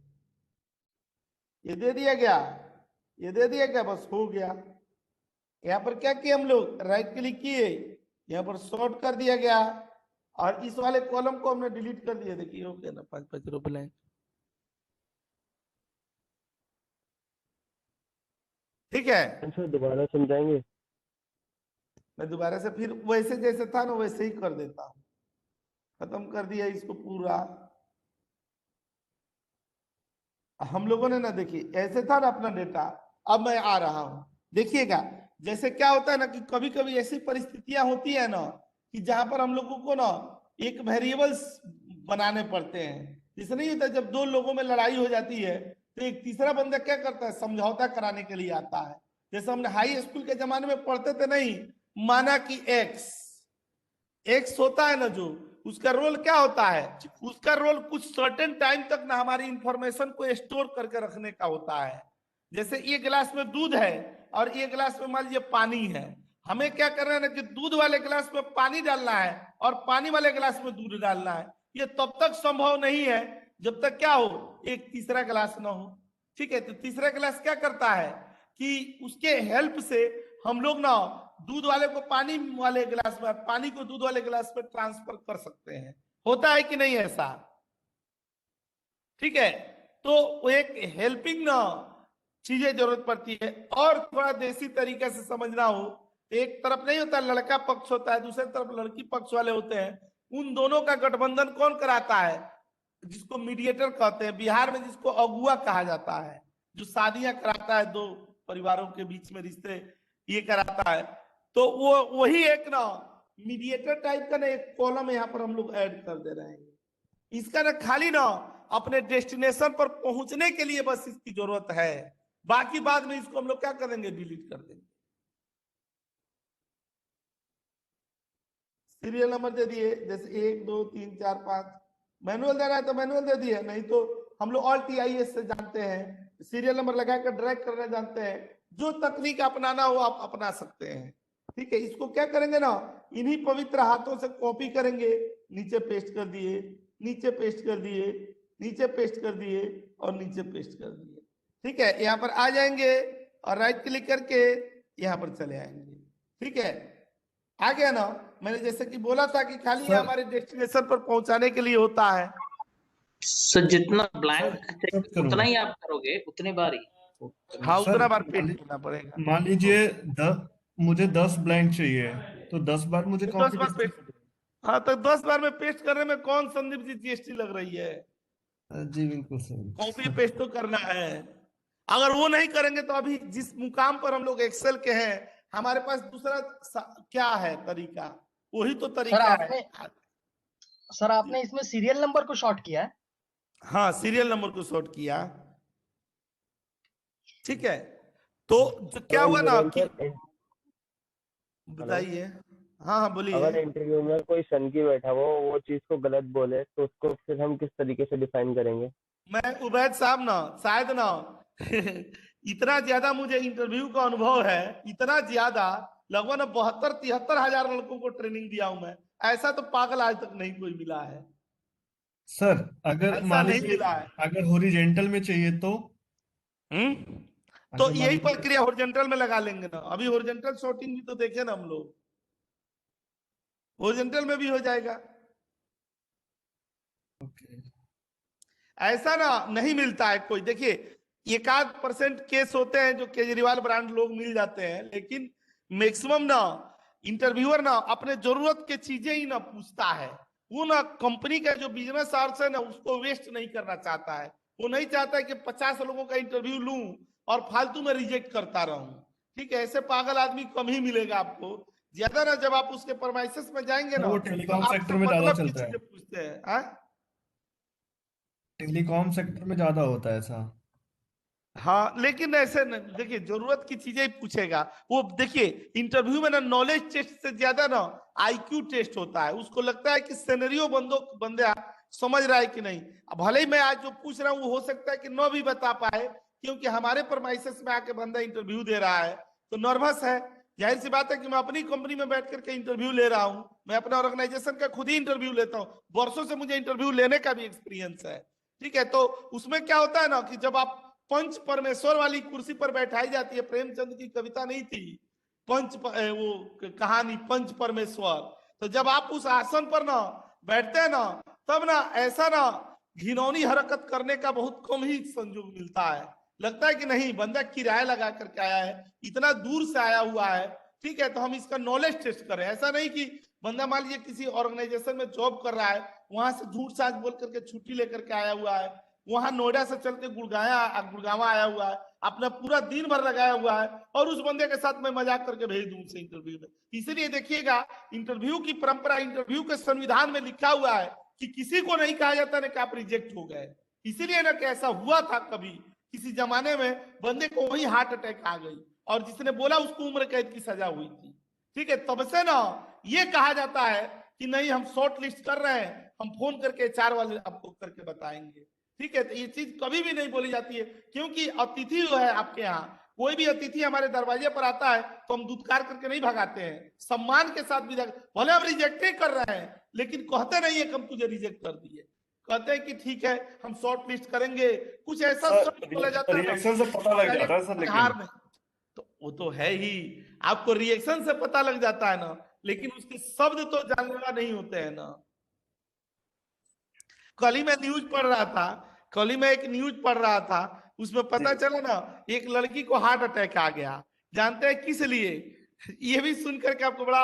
ये दे दिया गया, ये दे दिया गया, बस हो गया। यहाँ पर क्या किए हम लोग, राइट क्लिक किए, यहाँ पर सॉर्ट कर दिया गया और इस वाले कॉलम को हमने डिलीट कर दिया। देखिए हो गया ना 5-5 रो ब्लैंक। ठीक है, सर दोबारा समझाएंगे? मैं दोबारा से फिर वैसे जैसे था ना वैसे ही कर देता हूँ। खत्म कर दिया इसको पूरा। हम लोगों ने ना देखिए ऐसे था ना अपना डेटा, अब मैं आ रहा हूं देखिएगा। जैसे क्या होता है ना कि कभी कभी ऐसी परिस्थितियां होती है ना कि जहां पर हम लोगों को ना एक वेरिएबल्स बनाने पड़ते हैं। जैसे नहीं होता जब दो लोगों में लड़ाई हो जाती है तो एक तीसरा बंदा क्या करता है, समझौता कराने के लिए आता है। जैसे हमने हाई स्कूल के जमाने में पढ़ते थे नहीं, माना कि एक्स होता है ना, जो उसका रोल क्या होता है, उसका रोल कुछ सर्टेन टाइम तक ना हमारी इंफॉर्मेशन को स्टोर करके रखने का होता है। जैसे ये गिलास में दूध है और ये गिलास में मान लीजिए पानी है, हमें क्या करना है ना कि दूध वाले गिलास में पानी डालना है और पानी वाले गिलास में दूध डालना है। ये तब तक संभव नहीं है जब तक क्या हो, एक तीसरा गिलास ना हो। ठीक है, तो तीसरा गिलास क्या करता है कि उसके हेल्प से हम लोग ना दूध वाले को पानी वाले गिलास में, पानी को दूध वाले गिलास में ट्रांसफर कर सकते हैं। होता है कि नहीं ऐसा? ठीक है, तो एक हेल्पिंग ना चीजें जरूरत पड़ती है। और थोड़ा देसी तरीके से समझना हो, एक तरफ नहीं होता लड़का पक्ष होता है, दूसरी तरफ लड़की पक्ष वाले होते हैं। उन दोनों का गठबंधन कौन कराता है, जिसको मीडिएटर कहते हैं, बिहार में जिसको अगुआ कहा जाता है, जो शादियां कराता है दो परिवारों के बीच में रिश्ते ये कराता है। तो वो वही एक ना मीडिएटर टाइप का ना एक कॉलम यहाँ पर हम लोग ऐड कर दे रहे हैं। इसका ना खाली ना अपने डेस्टिनेशन पर पहुंचने के लिए बस इसकी जरूरत है, बाकी बाद में इसको हम लोग क्या करेंगे, डिलीट कर देंगे। सीरियल नंबर दे दिए, जैसे 1 2 3 4 5, मैनुअल दे रहा है तो मैनुअल दे दिए, नहीं तो हम लोग ऑल TIS से जानते हैं, सीरियल नंबर लगाकर ड्रैग करना जानते हैं। जो तकनीक अपनाना हो आप अपना सकते हैं। ठीक है, इसको क्या करेंगे ना, इन्हीं पवित्र हाथों से कॉपी करेंगे, नीचे पेस्ट कर दिए, नीचे पेस्ट कर दिए, नीचे पेस्ट कर दिए और नीचे पेस्ट कर दिए। ठीक है, यहाँ पर आ जाएंगे और राइट क्लिक करके यहाँ पर चले आएंगे। ठीक है, आ गया ना। मैंने जैसे कि बोला था कि खाली ये हमारे डेस्टिनेशन पर पहुंचाने के लिए होता है। सर जितना ब्लैंक उतना ही आप करोगे, उतनी बार ही। हाँ, उतना बार पेस्ट करना पड़ेगा। मान लीजिए मुझे 10 ब्लैंक चाहिए तो 10 बार मुझे तो 10 कॉपी बार पेस्ट, हाँ तो 10 बार में पेस्ट करने में कौन संदीप जी GST लग रही है? जी बिल्कुल सर। कॉपी पेस्ट तो करना है। अगर वो नहीं करेंगे तो अभी जिस मुकाम पर हम लोग एक्सेल के हैं, हमारे पास दूसरा क्या है तरीका, वही तो तरीका है। सर आपने इसमें सीरियल नंबर को शॉर्ट किया है? हाँ, सीरियल नंबर को शॉर्ट किया। ठीक है, तो क्या हुआ ना कि बताइए। हाँ हाँ बोलिए। अगर इंटरव्यू में कोई सनकी बैठा हो वो चीज को गलत बोले तो उसको फिर हम किस तरीके से डिफाइन करेंगे? मैं उबैद साहब ना शायद ना इतना ज्यादा मुझे इंटरव्यू का अनुभव है, इतना ज्यादा लगभग 72-73 हजार लड़कों को ट्रेनिंग दिया हूं मैं। ऐसा तो पागल आज तक नहीं कोई मिला है सर। अगर ऐसा मान नहीं लीजिए मिला है। अगर हॉरिजॉन्टल में चाहिए तो तो यही प्रक्रिया हॉरिजॉन्टल में लगा लेंगे ना। अभी हॉरिजॉन्टल शॉर्टिंग भी तो देखे ना हम लोग, हॉरिजॉन्टल में भी हो जाएगा। ऐसा ना नहीं मिलता है कोई। देखिए 1-8% केस होते हैं जो केजरीवाल ब्रांड लोग मिल जाते हैं, लेकिन मैक्सिमम ना इंटरव्यूअर ना अपने जरूरत के चीजें ही ना पूछता है। वो ना कंपनी का जो बिजनेस आवर्स है ना उसको वेस्ट नहीं करना चाहता है। वो नहीं चाहता है कि 50 लोगों का इंटरव्यू लूं और फालतू में रिजेक्ट करता रहूं। ठीक है, ऐसे पागल आदमी कम ही मिलेगा आपको। ज्यादा ना जब आप उसके परमाइसेस में जाएंगे ना वो तो टेलीकॉम आपसे सेक्टर में ज्यादा मतलब की चलता है। चीजें पूछते हैं। टेलीकॉम सेक्टर में ज्यादा होता है ऐसा। हाँ, लेकिन ऐसे देखिए जरूरत की चीजें ही पूछेगा वो। देखिए इंटरव्यू में ना नॉलेज टेस्ट से ज्यादा ना IQ टेस्ट होता है। उसको लगता है कि सिनेरियो बंदा समझ रहा है कि नहीं। अब भले ही मैं आज जो पूछ रहा हूँ वो हो सकता है कि न भी बता पाए, क्योंकि हमारे परमाइसेस में आके बंदा इंटरव्यू दे रहा है तो नर्वस है। जाहिर सी बात है कि मैं अपनी कंपनी में बैठ करके इंटरव्यू ले रहा हूँ, मैं अपना ऑर्गेनाइजेशन का खुद ही इंटरव्यू लेता हूँ, वर्षों से मुझे इंटरव्यू लेने का भी एक्सपीरियंस है। ठीक है, तो उसमें क्या होता है ना कि जब आप पंच परमेश्वर वाली कुर्सी पर बैठाई जाती है, प्रेमचंद की कविता नहीं थी वो कहानी पंच परमेश्वर, तो जब आप उस आसन पर ना बैठते हैं ना तब ना ऐसा ना घिनौनी हरकत करने का बहुत कम ही संयोग मिलता है। लगता है कि नहीं बंदा किराया लगा करके आया है, इतना दूर से आया हुआ है, ठीक है, तो हम इसका नॉलेज टेस्ट करें। ऐसा नहीं कि बंदा मान लीजिए किसी ऑर्गेनाइजेशन में जॉब कर रहा है, वहां से झूठ साझ बोल करके छुट्टी लेकर के आया हुआ है, वहां नोएडा से चल के गुड़गांव आया हुआ है, अपना पूरा दिन भर लगाया हुआ है, और उस बंदे के साथ मैं मजाक करके भेज दूं उसे इंटरव्यू में। इसलिए देखिएगा, इंटरव्यू की परंपरा, इंटरव्यू के संविधान में लिखा हुआ है कि किसी को नहीं कहा जाता ना कि आप रिजेक्ट हो गए। इसीलिए ना कि ऐसा हुआ था कभी किसी जमाने में, बंदे को वही हार्ट अटैक आ गई, और जिसने बोला उसको उम्र कैद की सजा हुई थी। ठीक है, तब से ना ये कहा जाता है कि नहीं, हम शॉर्ट लिस्ट कर रहे हैं, हम फोन करके HR वाले आपको करके बताएंगे। ठीक है, तो ये चीज कभी भी नहीं बोली जाती है, क्योंकि अतिथि जो है आपके यहाँ, कोई भी अतिथि हमारे दरवाजे पर आता है तो हम दुत्कार करके नहीं भगाते हैं, सम्मान के साथ विदा। भले हम रिजेक्ट ही कर रहे हैं, लेकिन कहते नहीं है कि हम तुझे रिजेक्ट कर दिए, कहते हैं कि ठीक है हम शॉर्ट लिस्ट करेंगे। कुछ ऐसा बोला जाता है, रिएक्शन से पता लग जाता है सर, हार लेकिन में तो वो तो है ही, आपको रिएक्शन से पता लग जाता है ना, लेकिन उसके शब्द तो जानलेवा नहीं होते हैं ना। कल ही मैं न्यूज पढ़ रहा था, कल ही मैं एक न्यूज पढ़ रहा था, उसमें पता चला ना एक लड़की को हार्ट अटैक आ गया। जानते हैं किस लिए? ये भी सुनकर के आपको बड़ा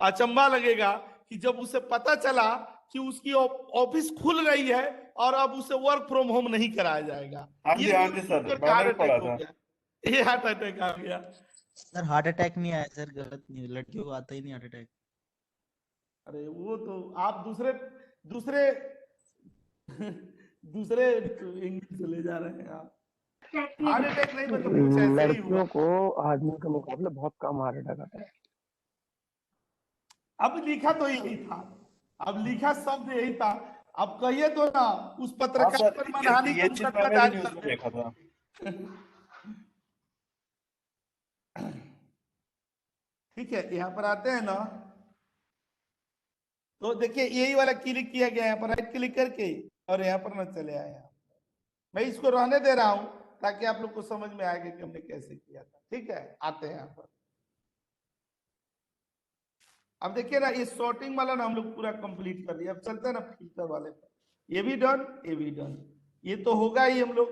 अचंभा लगेगा कि जब उसे पता चला कि उसकी ऑफिस खुल रही है और अब उसे वर्क फ्रॉम होम नहीं कराया जाएगा। ये हाँ जी सर, मैंने भी पढ़ा था। ये हार्ट अटैक आ गया। सर हार्ट अटैक नहीं आया सर, गलत नहीं, लड़कियों को आता ही नहीं हार्ट अटैक। अरे वो तो आप दूसरे दूसरे दूसरे इंग्लिश से ले जा रहे हैं आप। हार्ट अटैक नहीं, मतलब कुछ ऐसे ही हुआ। लड़कियों को आदमी के मुकाबले बहुत कम हार्ट अटैक आता है। अब लिखा तो यही था, अब लिखा शब्द यही था। अब कहिए तो ना उस पत्रकार पर मानहानि ये को चीज मुकदमा मैंने दायर भी न्यूज कर में दे। देखा था। ठीक है, यहाँ पर आते हैं ना, तो देखिए यही वाला क्लिक किया गया, यहाँ पर राइट क्लिक करके, और यहाँ पर ना चले आए। मैं इसको रहने दे रहा हूं ताकि आप लोग को समझ में आएगा कि हमने कैसे किया था। ठीक है, आते हैं यहाँ पर। अब देखिए ना, ये सॉर्टिंग वाला ना हम लोग पूरा कंप्लीट कर लिया। अब चलते हैं ना फिल्टर वाले पर। ये भी डन, ये भी डन, ये तो होगा ही। हम लोग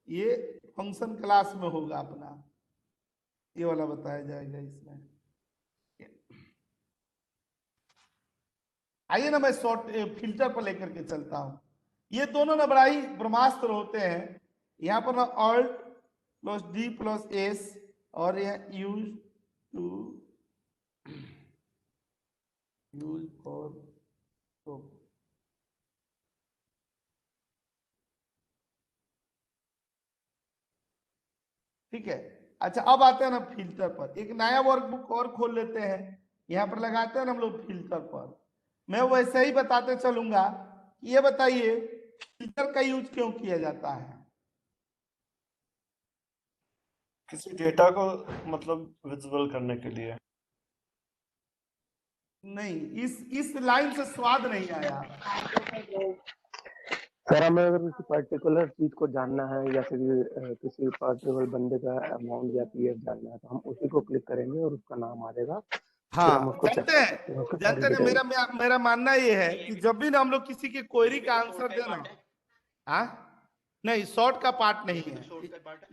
ये फंक्शन क्लास में होगा अपना, ये वाला बताया जाएगा इसमें। आइए ना, मैं फिल्टर पर लेकर के चलता हूं। ये दोनों ना बड़ा ही ब्रह्मास्त्र होते हैं। यहाँ पर ना Alt+D+S और यहाँ यूज फॉर ठीक है। अच्छा, अब आते हैं ना फिल्टर पर। एक नया वर्कबुक और खोल लेते हैं, यहाँ पर लगाते हैं ना हम लोग फिल्टर पर। मैं वैसे ही बताते चलूंगा। ये बताइए फिल्टर का यूज क्यों किया जाता है? किसी डेटा को मतलब विजुअल करने के लिए। नहीं, इस लाइन से स्वाद नहीं आया। सर हमें अगर किसी पर्टिकुलर चीज को जानना है या फिर किसी पर्टिकुलर बंदे का अमाउंट या पीएफ जानना है, तो हम उसी को क्लिक करेंगे और उसका नाम आ जाएगा। हाँ, जानते हैं मेरा मानना ये है कि जब भी ना हम लोग किसी के क्वेरी का आंसर देना, हाँ नहीं, शॉर्ट का पार्ट नहीं है,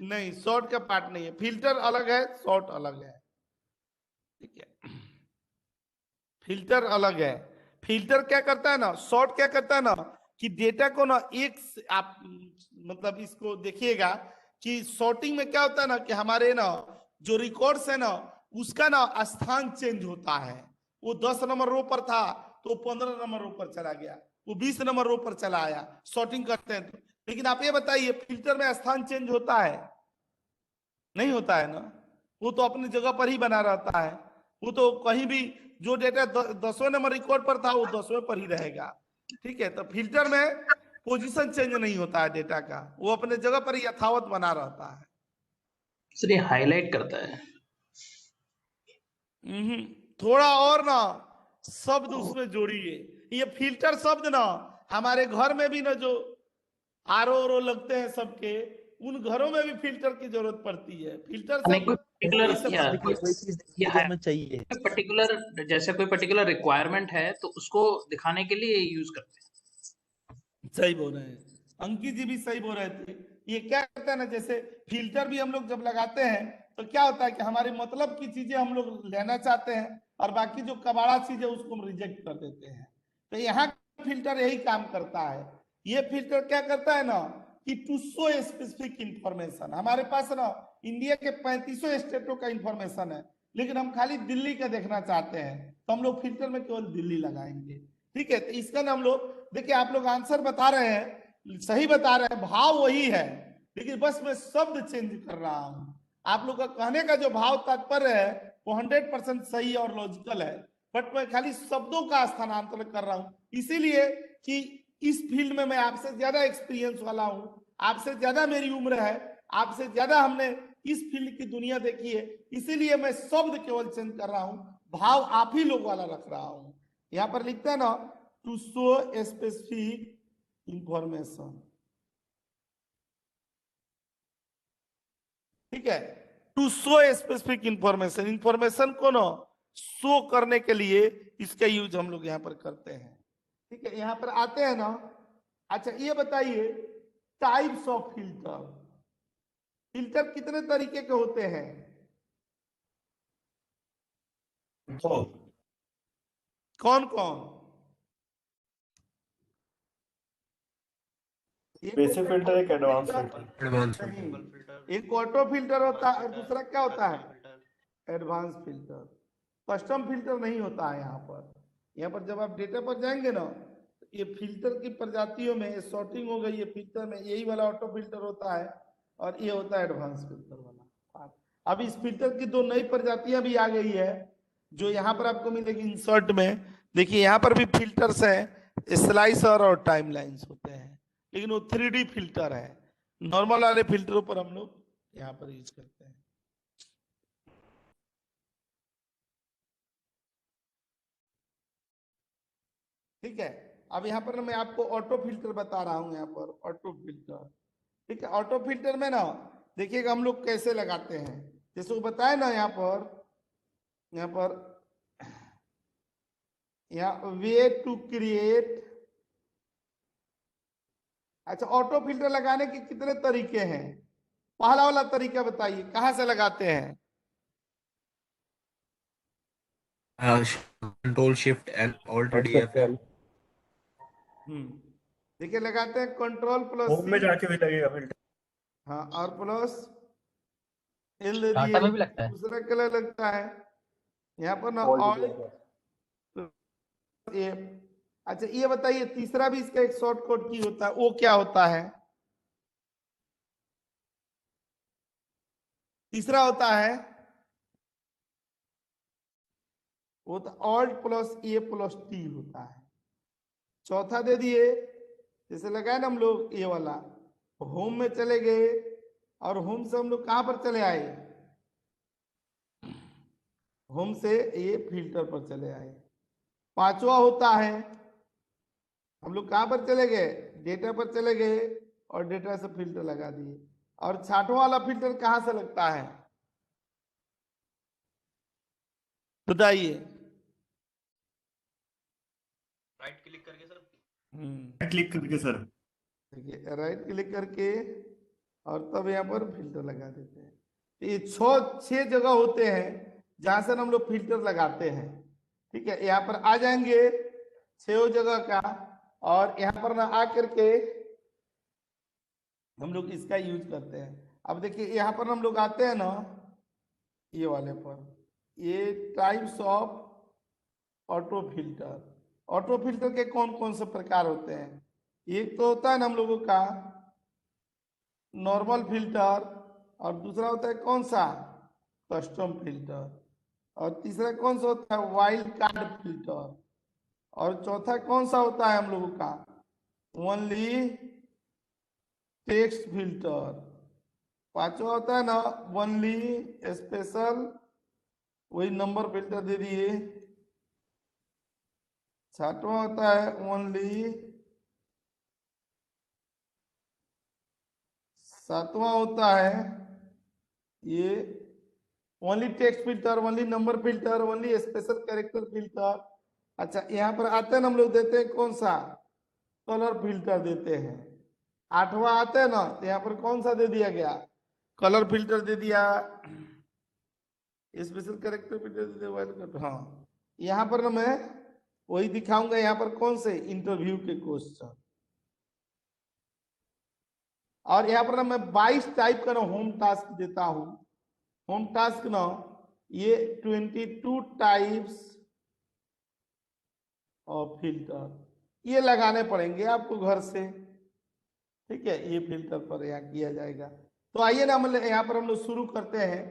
नहीं शॉर्ट का पार्ट नहीं है। फिल्टर अलग है, शॉर्ट अलग है। ठीक है, फिल्टर अलग है। फिल्टर क्या करता है ना, शॉर्ट क्या करता है ना कि डेटा को ना एक आप मतलब इसको देखिएगा कि शॉर्टिंग में क्या होता है ना कि हमारे ना जो रिकॉर्ड्स है ना उसका ना स्थान चेंज होता है। वो 10 नंबर रो पर था तो 15 नंबर रो पर चला गया, वो 20 नंबर रो पर चला आया। शॉर्टिंग करते हैं तो। लेकिन आप ये बताइए फिल्टर में स्थान चेंज होता है? नहीं होता है ना, वो तो अपनी जगह पर ही बना रहता है। वो तो कहीं भी जो डेटा 10वें नंबर रिकॉर्ड पर था वो 10वें पर ही रहेगा। ठीक है, तो फिल्टर में पोजीशन चेंज नहीं होता है डेटा का, वो अपने जगह पर ही यथावत बना रहता है। सर ये हाईलाइट करता है। थोड़ा और ना शब्द उसमें जोड़िए। ये फिल्टर शब्द ना हमारे घर में भी ना जो आरओ लगते हैं सबके, उन घरों में भी फिल्टर की जरूरत पड़ती है। फिल्टर पर्टिकुलर जैसे कोई पर्टिकुलर रिक्वायरमेंट है तो उसको दिखाने के लिए यूज करते हैं। सही बोल रहे हैं, अंकित जी भी सही बोल रहे थे। ये क्या करता है ना, जैसे फिल्टर भी हम लोग जब लगाते हैं तो क्या होता है कि हमारे मतलब की चीजें हम लोग लेना चाहते हैं और बाकी जो कबाड़ा चीज है उसको हम रिजेक्ट कर देते हैं। तो यहाँ फिल्टर यही काम करता है। ये फिल्टर क्या करता है ना कि टू शो स्पेसिफिक इंफॉर्मेशन, हमारे पास ना इंडिया के 3500 स्टेटों का इंफॉर्मेशन है, लेकिन हम खाली दिल्ली का देखना चाहते हैं, तो हम लोग फिल्टर में केवल दिल्ली लगाएंगे। ठीक है, तो इसका ना हम लोग देखिए, आप लोग आंसर बता रहे हैं, सही बता रहे हैं, भाव वही है, लेकिन बस मैं शब्द चेंज कर रहा हूं। आप लोग का कहने का जो भाव तात्पर्य है वो 100% सही और लॉजिकल है, बट मैं खाली शब्दों का स्थानांतरण कर रहा हूं, इसीलिए कि इस फील्ड में मैं आपसे ज्यादा एक्सपीरियंस वाला हूं, आपसे ज्यादा मेरी उम्र है, आपसे ज्यादा हमने इस फील्ड की दुनिया देखी है, इसीलिए मैं शब्द केवल चेंज कर रहा हूं, भाव आप ही लोग वाला रख रहा हूं। यहां पर लिखता है ना टू शो स्पेसिफिक इंफॉर्मेशन, ठीक है, to show specific information, information को ना शो करने के लिए इसका यूज हम लोग यहाँ पर करते हैं। ठीक है, यहाँ पर आते हैं ना। अच्छा ये बताइए टाइप्स ऑफ फिल्टर, फिल्टर कितने तरीके के होते हैं? तो कौन कौन? बेसिक फिल्टर, एक एडवांस फिल्टर। एडवांस नहीं, एक ऑटो फिल्टर होता है और दूसरा क्या होता है? Advance filter. कस्टम फिल्टर नहीं होता है यहाँ पर। यहाँ पर जब आप डेटा पर जाएंगे ना, तो ये फिल्टर की प्रजातियों में सॉर्टिंग हो गई, ये फिल्टर में यही वाला ऑटो फिल्टर होता है और ये होता है एडवांस फिल्टर वाला। अब इस फिल्टर की दो नई प्रजातियां भी आ गई है जो यहाँ पर आपको मिलेगी इंसर्ट में। देखिए यहाँ पर भी फिल्टर्स हैं, स्लाइसर और टाइमलाइंस होते हैं, लेकिन वो 3D फिल्टर है। नॉर्मल वाले फिल्टरों पर हम लोग यहाँ पर यूज करते हैं। ठीक है, अब यहाँ पर मैं आपको ऑटो फिल्टर बता रहा हूँ। यहाँ पर ऑटो फिल्टर, ठीक है, ऑटो फिल्टर में ना देखिएगा हम लोग कैसे लगाते हैं, जैसे वो बताए ना यहाँ वे टू क्रिएट। अच्छा, ऑटो फिल्टर लगाने के कितने तरीके हैं? पहला वाला तरीका बताइए, कहाँ से लगाते हैं? Control shift L alt DFL। देखिए लगाते हैं कंट्रोल प्लस होम में जाके भी लगेगा फिल्टर। हाँ, और प्लस एल दे टाटा में भी दिए, लगता है। दूसरा कलर लगता है यहाँ पर ना ऑल। अच्छा ये बताइए तीसरा भी इसका एक शॉर्टकट की होता है, वो क्या होता है? तीसरा होता है वो तो ऑल्ट प्लस ए प्लस टी होता है। चौथा दे दिए, जैसे लगाए ना हम लोग ये वाला, होम में चले गए और होम से हम लोग कहां पर चले आए? होम से ये फिल्टर पर चले आए। पांचवा होता है हम लोग कहां पर चले गए? डेटा पर चले गए और डेटा से फिल्टर लगा दिए। और छठवां वाला फिल्टर कहां से लगता है बताइए? राइट क्लिक करके सर। क्लिक करके सर। देखिए राइट क्लिक करके और तब यहाँ पर फिल्टर लगा देते हैं। ये 6 जगह होते हैं जहां से हम लोग फिल्टर लगाते हैं। ठीक है, यहाँ पर आ जाएंगे 6 जगह का, और यहाँ पर ना आकर के हम लोग इसका यूज करते हैं। अब देखिए यहाँ पर हम लोग आते हैं ना ये वाले पर, ये types of auto filter. Auto filter के कौन कौन से प्रकार होते हैं? एक तो होता है ना हम लोगों का नॉर्मल फिल्टर, और दूसरा होता है कौन सा? कस्टम फिल्टर, और तीसरा कौन सा होता है? वाइल्ड कार्ड फिल्टर, और चौथा कौन सा होता है हम लोगों का? Only text filter. पांचवा होता है ना ओनली स्पेशल, वही नंबर फिल्टर दे दिए। छठवां होता है ओनली, सातवां होता है ये only text filter, only number filter, only special character filter. अच्छा यहाँ पर आते हैं हम लोग देते हैं कौन सा? कलर फिल्टर देते हैं। आठवां आते हैं ना, तो यहाँ पर कौन सा दे दिया गया? कलर फिल्टर दे दिया। स्पेशल करेक्टर, हाँ यहाँ पर ना मैं वही दिखाऊंगा। यहाँ पर कौन से इंटरव्यू के क्वेश्चन, और यहाँ पर ना मैं 22 टाइप का ना होम टास्क देता हूं। होम टास्क ना ये 22 टाइप्स ऑफ फिल्टर ये लगाने पड़ेंगे आपको घर से, ठीक है। ये फिल्टर पर यहाँ किया जाएगा। तो आइए ना हम यहाँ पर हम लोग शुरू करते हैं।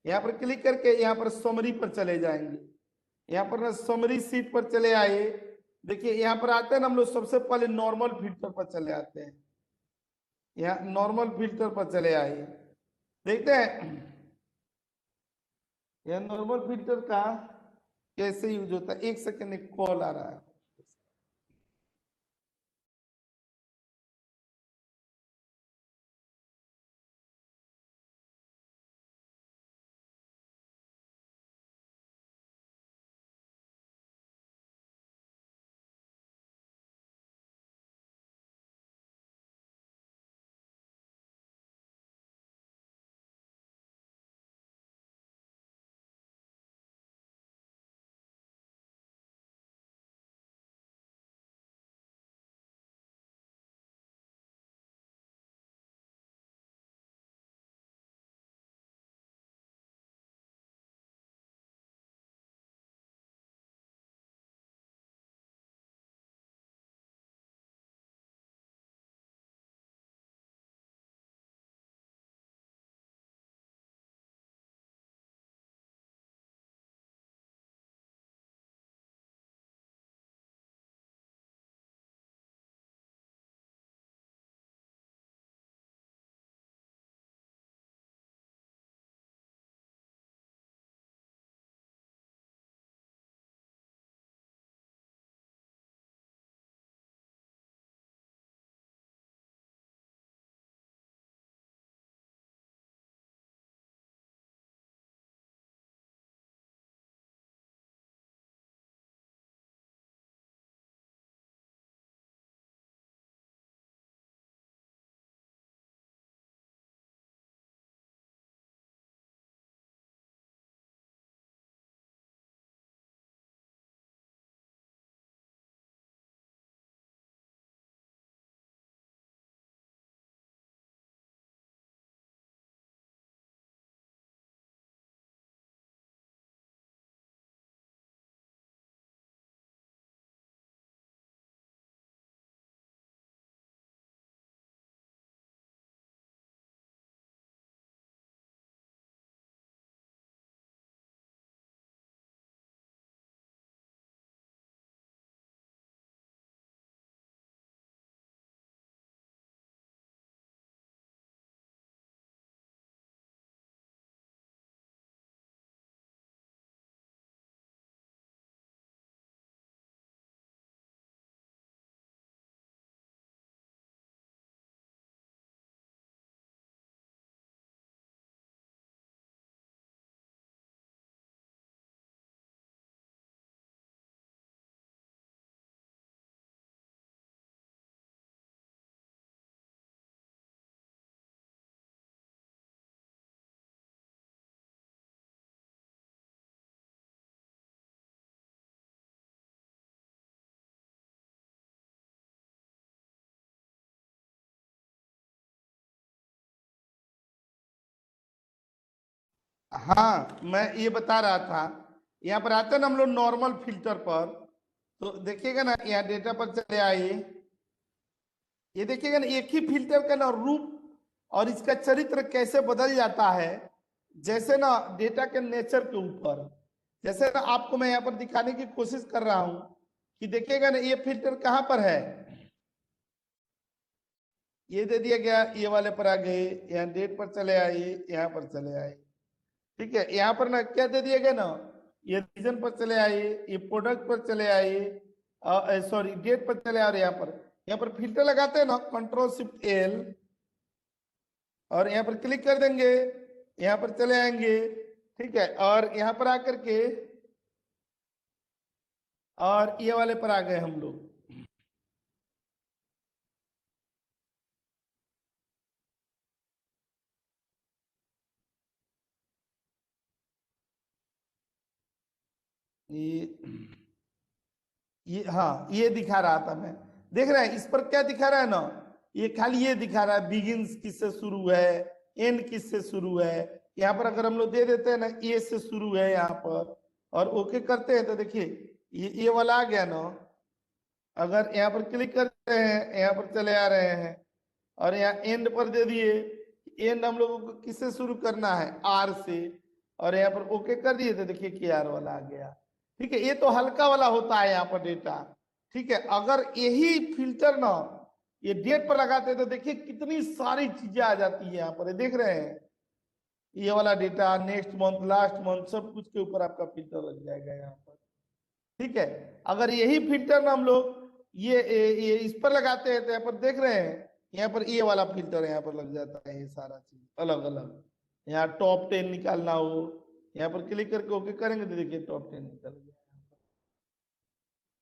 यहाँ पर क्लिक करके यहाँ पर समरी पर चले जाएंगे। यहाँ पर ना समरी सीट पर चले आए। देखिए यहाँ पर आते हैं ना हम लोग सबसे पहले नॉर्मल फिल्टर पर चले आते हैं। यहाँ नॉर्मल फिल्टर पर चले आए, देखते हैं यह नॉर्मल फिल्टर का कैसे यूज होता है। एक सेकंड, एक कॉल आ रहा है। हाँ मैं ये बता रहा था, यहाँ पर आते हैं ना हम लोग नॉर्मल फिल्टर पर, तो देखिएगा ना यहाँ डेटा पर चले आए। ये देखिएगा ना एक ही फिल्टर का ना रूप और इसका चरित्र कैसे बदल जाता है, जैसे ना डेटा के नेचर के ऊपर। जैसे ना आपको मैं यहाँ पर दिखाने की कोशिश कर रहा हूं कि देखिएगा ना ये फिल्टर कहाँ पर है, ये दे दिया गया, ये वाले पर आ गए, यहाँ डेट पर चले आए, यहाँ पर चले आए, ठीक है। यहाँ पर ना क्या दे दिया गया ना, ये रीजन पर चले आए, ये प्रोडक्ट पर चले आए, सॉरी डेट पर चले आ रहे। यहाँ पर फिल्टर लगाते हैं ना, कंट्रोल शिफ्ट एल, और यहाँ पर क्लिक कर देंगे, यहाँ पर चले आएंगे, ठीक है। और यहाँ पर आकर के और ये वाले पर आ गए हम लोग। ये हाँ ये दिखा रहा था मैं, देख रहे हैं इस पर क्या दिखा रहा है ना, ये खाली ये दिखा रहा है बिगिंस किससे शुरू है, एंड किससे शुरू है। यहाँ पर अगर हम लोग दे देते हैं ना ए से शुरू है यहाँ पर और ओके करते हैं तो देखिए ये वाला आ गया ना। अगर यहाँ पर क्लिक करते हैं यहाँ पर चले आ रहे हैं और यहाँ एंड पर दे दिए, एंड हम लोगों को किससे शुरू करना है आर से, और यहाँ पर ओके कर दिए तो देखिए के आर वाला आ गया। ठीक है, ये तो हल्का वाला होता है यहाँ पर डेटा। ठीक है, अगर यही फिल्टर ना ये डेट पर लगाते हैं तो देखिए कितनी सारी चीजें आ जाती है यहाँ पर, ये देख रहे हैं ये वाला data, next month, last month, सब कुछ के ऊपर आपका फिल्टर लग जाएगा यहाँ पर। ठीक है, अगर यही फिल्टर ना हम लोग ये इस पर लगाते हैं तो यहाँ पर देख रहे हैं यहाँ पर ये वाला फिल्टर यहाँ पर लग जाता है, ये सारा चीज अलग अलग। यहाँ टॉप 10 निकालना हो यहाँ पर क्लिक करके ओके करेंगे तो देखिए टॉप 10 निकल गया।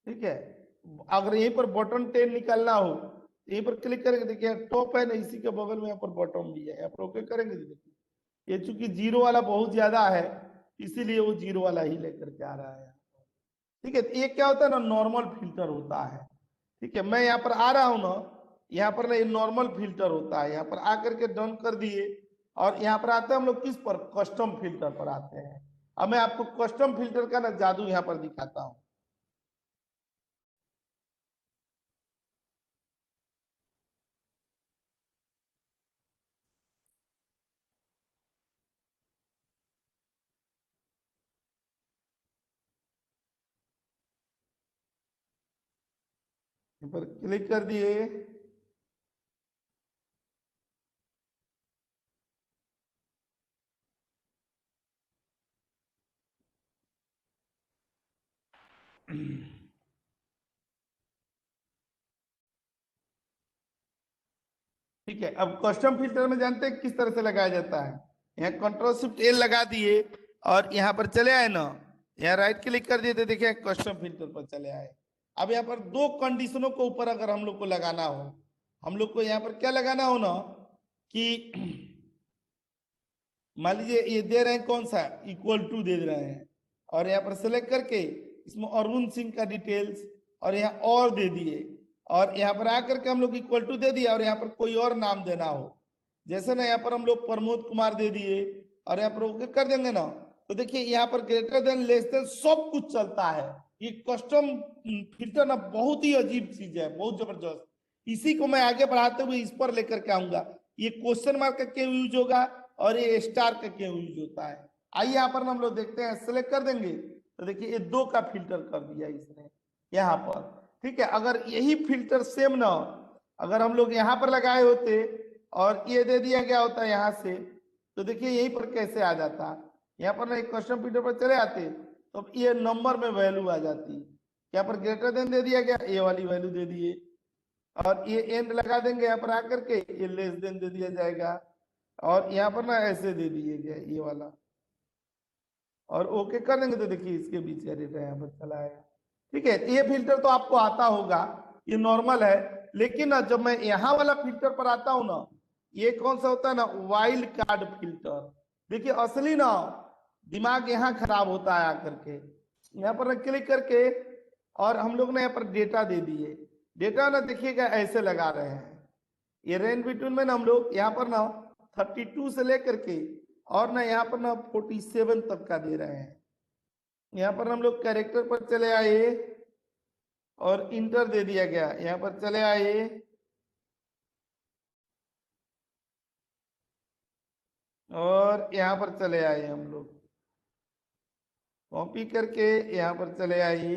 ठीक है, अगर यहीं पर बॉटम 10 निकालना हो यहीं पर क्लिक करेंगे, देखिए टॉप है ना, इसी के बगल में यहाँ पर बॉटम भी है, यहाँ पर ओके करेंगे तो देखिए ये चूंकि जीरो वाला बहुत ज्यादा है इसीलिए वो जीरो वाला ही लेकर के आ रहा है। ठीक है, ये क्या होता है ना नॉर्मल फिल्टर होता है। ठीक है, मैं यहाँ पर आ रहा हूँ ना, यहाँ पर ना ये नॉर्मल फिल्टर होता है, यहाँ पर आकर के डन कर दिए और यहाँ पर आते हैं हम लोग किस पर, कस्टम फिल्टर पर आते हैं। अब मैं आपको कस्टम फिल्टर का ना जादू यहाँ पर दिखाता हूँ। पर क्लिक कर दिए ठीक है, अब कस्टम फिल्टर में जानते हैं किस तरह से लगाया जाता है। यहाँ कंट्रोल शिफ्ट एल लगा दिए और यहाँ पर चले आए ना, यहाँ राइट क्लिक कर दिए तो देखिए कस्टम फिल्टर पर चले आए। अब यहाँ पर दो कंडीशनों को ऊपर अगर हम लोग को लगाना हो, हम लोग को यहाँ पर क्या लगाना हो ना कि मान लीजिए ये दे रहे हैं कौन सा, इक्वल टू दे रहे हैं और यहाँ पर सेलेक्ट करके इसमें अरुण सिंह का डिटेल्स और यहाँ और दे दिए और यहाँ पर आकर के हम लोग इक्वल टू दे दिया और यहाँ पर कोई और नाम देना हो, जैसे ना यहाँ पर हम लोग प्रमोद कुमार दे दिए और यहाँ पर ओके कर देंगे ना तो देखिए यहाँ पर ग्रेटर देन लेस देन सब कुछ चलता है। ये कस्टम फिल्टर ना बहुत ही अजीब चीज है, बहुत जबरदस्त। इसी को मैं आगे बढ़ाते हुए इस पर लेकर के आऊंगा। ये क्वेश्चन मार्क का क्यों यूज होगा और ये स्टार का क्यों यूज होता है, आइए यहाँ पर हम लोग देखते हैं। सेलेक्ट कर देंगे तो देखिए ये दो का फिल्टर कर दिया इसने यहाँ पर। ठीक है, अगर यही फिल्टर सेम ना अगर हम लोग यहाँ पर लगाए होते और ये दे दिया गया होता यहाँ से तो देखिए यहीं पर कैसे आ जाता, यहाँ पर ना एक कस्टम फिल्टर पर चले आते तो ये नंबर में वैल्यू आ जाती। यहाँ पर ग्रेटर देन दे दिया गया, ये वाली वैल्यू दे दिए और ये एंड लगा देंगे यहाँ पर आकर के, ये लेस देन दे दिया जाएगा और यहाँ पर ना ऐसे दे दिए गए ये वाला और ओके कर देंगे तो देखिए इसके बीच का डेटा यहाँ पर चला आएगा। ठीक है, ये फिल्टर तो आपको आता होगा, ये नॉर्मल है। लेकिन ना जब मैं यहाँ वाला फिल्टर पर आता हूँ ना, ये कौन सा होता है ना, वाइल्ड कार्ड फिल्टर। देखिए असली ना दिमाग यहाँ खराब होता है आकर के, यहाँ पर क्लिक करके और हम लोग ने यहाँ पर डेटा दे दिए। डेटा ना देखिएगा ऐसे लगा रहे हैं, ये रेंज बिटवीन में ना हम लोग यहाँ पर ना 32 से लेकर के और ना यहाँ पर ना 47 तक का दे रहे हैं। यहाँ पर हम लोग कैरेक्टर पर चले आए और इंटर दे दिया गया, यहाँ पर चले आए और यहाँ पर चले आए हम लोग कॉपी करके यहाँ पर चले आइए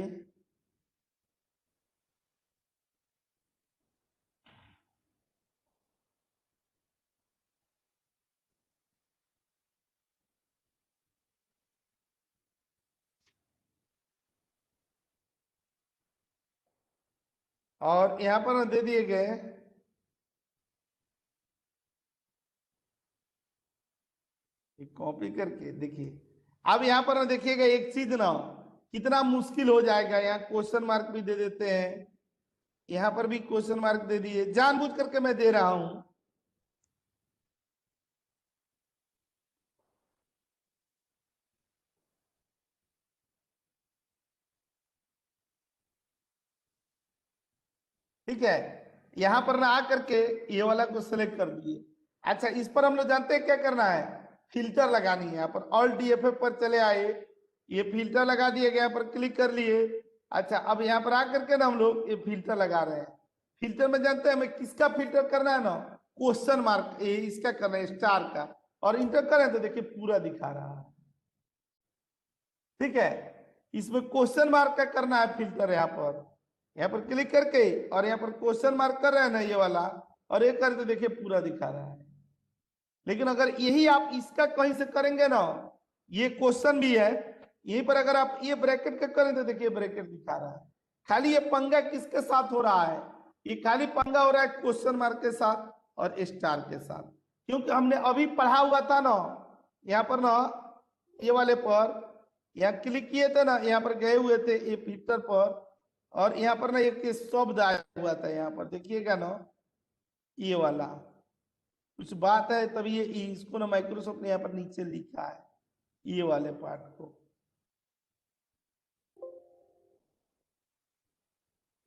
और यहाँ पर ना दे दिए गए कॉपी करके। देखिए अब यहाँ पर ना देखिएगा एक चीज ना कितना मुश्किल हो जाएगा, यहाँ क्वेश्चन मार्क भी दे देते हैं, यहाँ पर भी क्वेश्चन मार्क दे दिए, जानबूझ करके मैं दे रहा हूं। ठीक है, यहाँ पर ना आकर के ये वाला को सिलेक्ट कर दिए। अच्छा, इस पर हम लोग जानते हैं क्या करना है, फिल्टर लगानी है। यहाँ पर ऑल DFF पर चले आए, ये फिल्टर लगा दिए गया, पर क्लिक कर लिए। अच्छा, अब यहाँ पर आकर के ना हम लोग ये फिल्टर लगा रहे हैं। फिल्टर में जानते हैं हमें किसका फिल्टर करना है ना, क्वेश्चन मार्क इसका करना है, स्टार का, और इंटर करें तो देखिए पूरा दिखा रहा है। ठीक है, इसमें क्वेश्चन मार्क का करना है फिल्टर। यहाँ पर क्लिक करके और यहाँ पर क्वेश्चन मार्क कर रहे हैं ना ये वाला, और ये कर तो देखिए पूरा दिखा रहा है। लेकिन अगर यही आप इसका कहीं से करेंगे ना, ये क्वेश्चन भी है, यहीं पर अगर आप ये ब्रैकेट का करें तो देखिए ब्रैकेट दिखा रहा है। खाली ये पंगा किसके साथ हो रहा है, ये खाली पंगा हो रहा है क्वेश्चन मार्क के साथ और स्टार के साथ, क्योंकि हमने अभी पढ़ा हुआ था ना, यहाँ पर ना ये वाले पर यहाँ क्लिक किए थे ना, यहाँ पर गए हुए थे ये फिल्टर पर, और यहाँ पर ना एक शब्द आया हुआ था, यहाँ पर देखिएगा ना ये वाला कुछ बात है, तभी ये इसको ना माइक्रोसॉफ्ट ने यहाँ पर नीचे लिखा है ये वाले पार्ट को।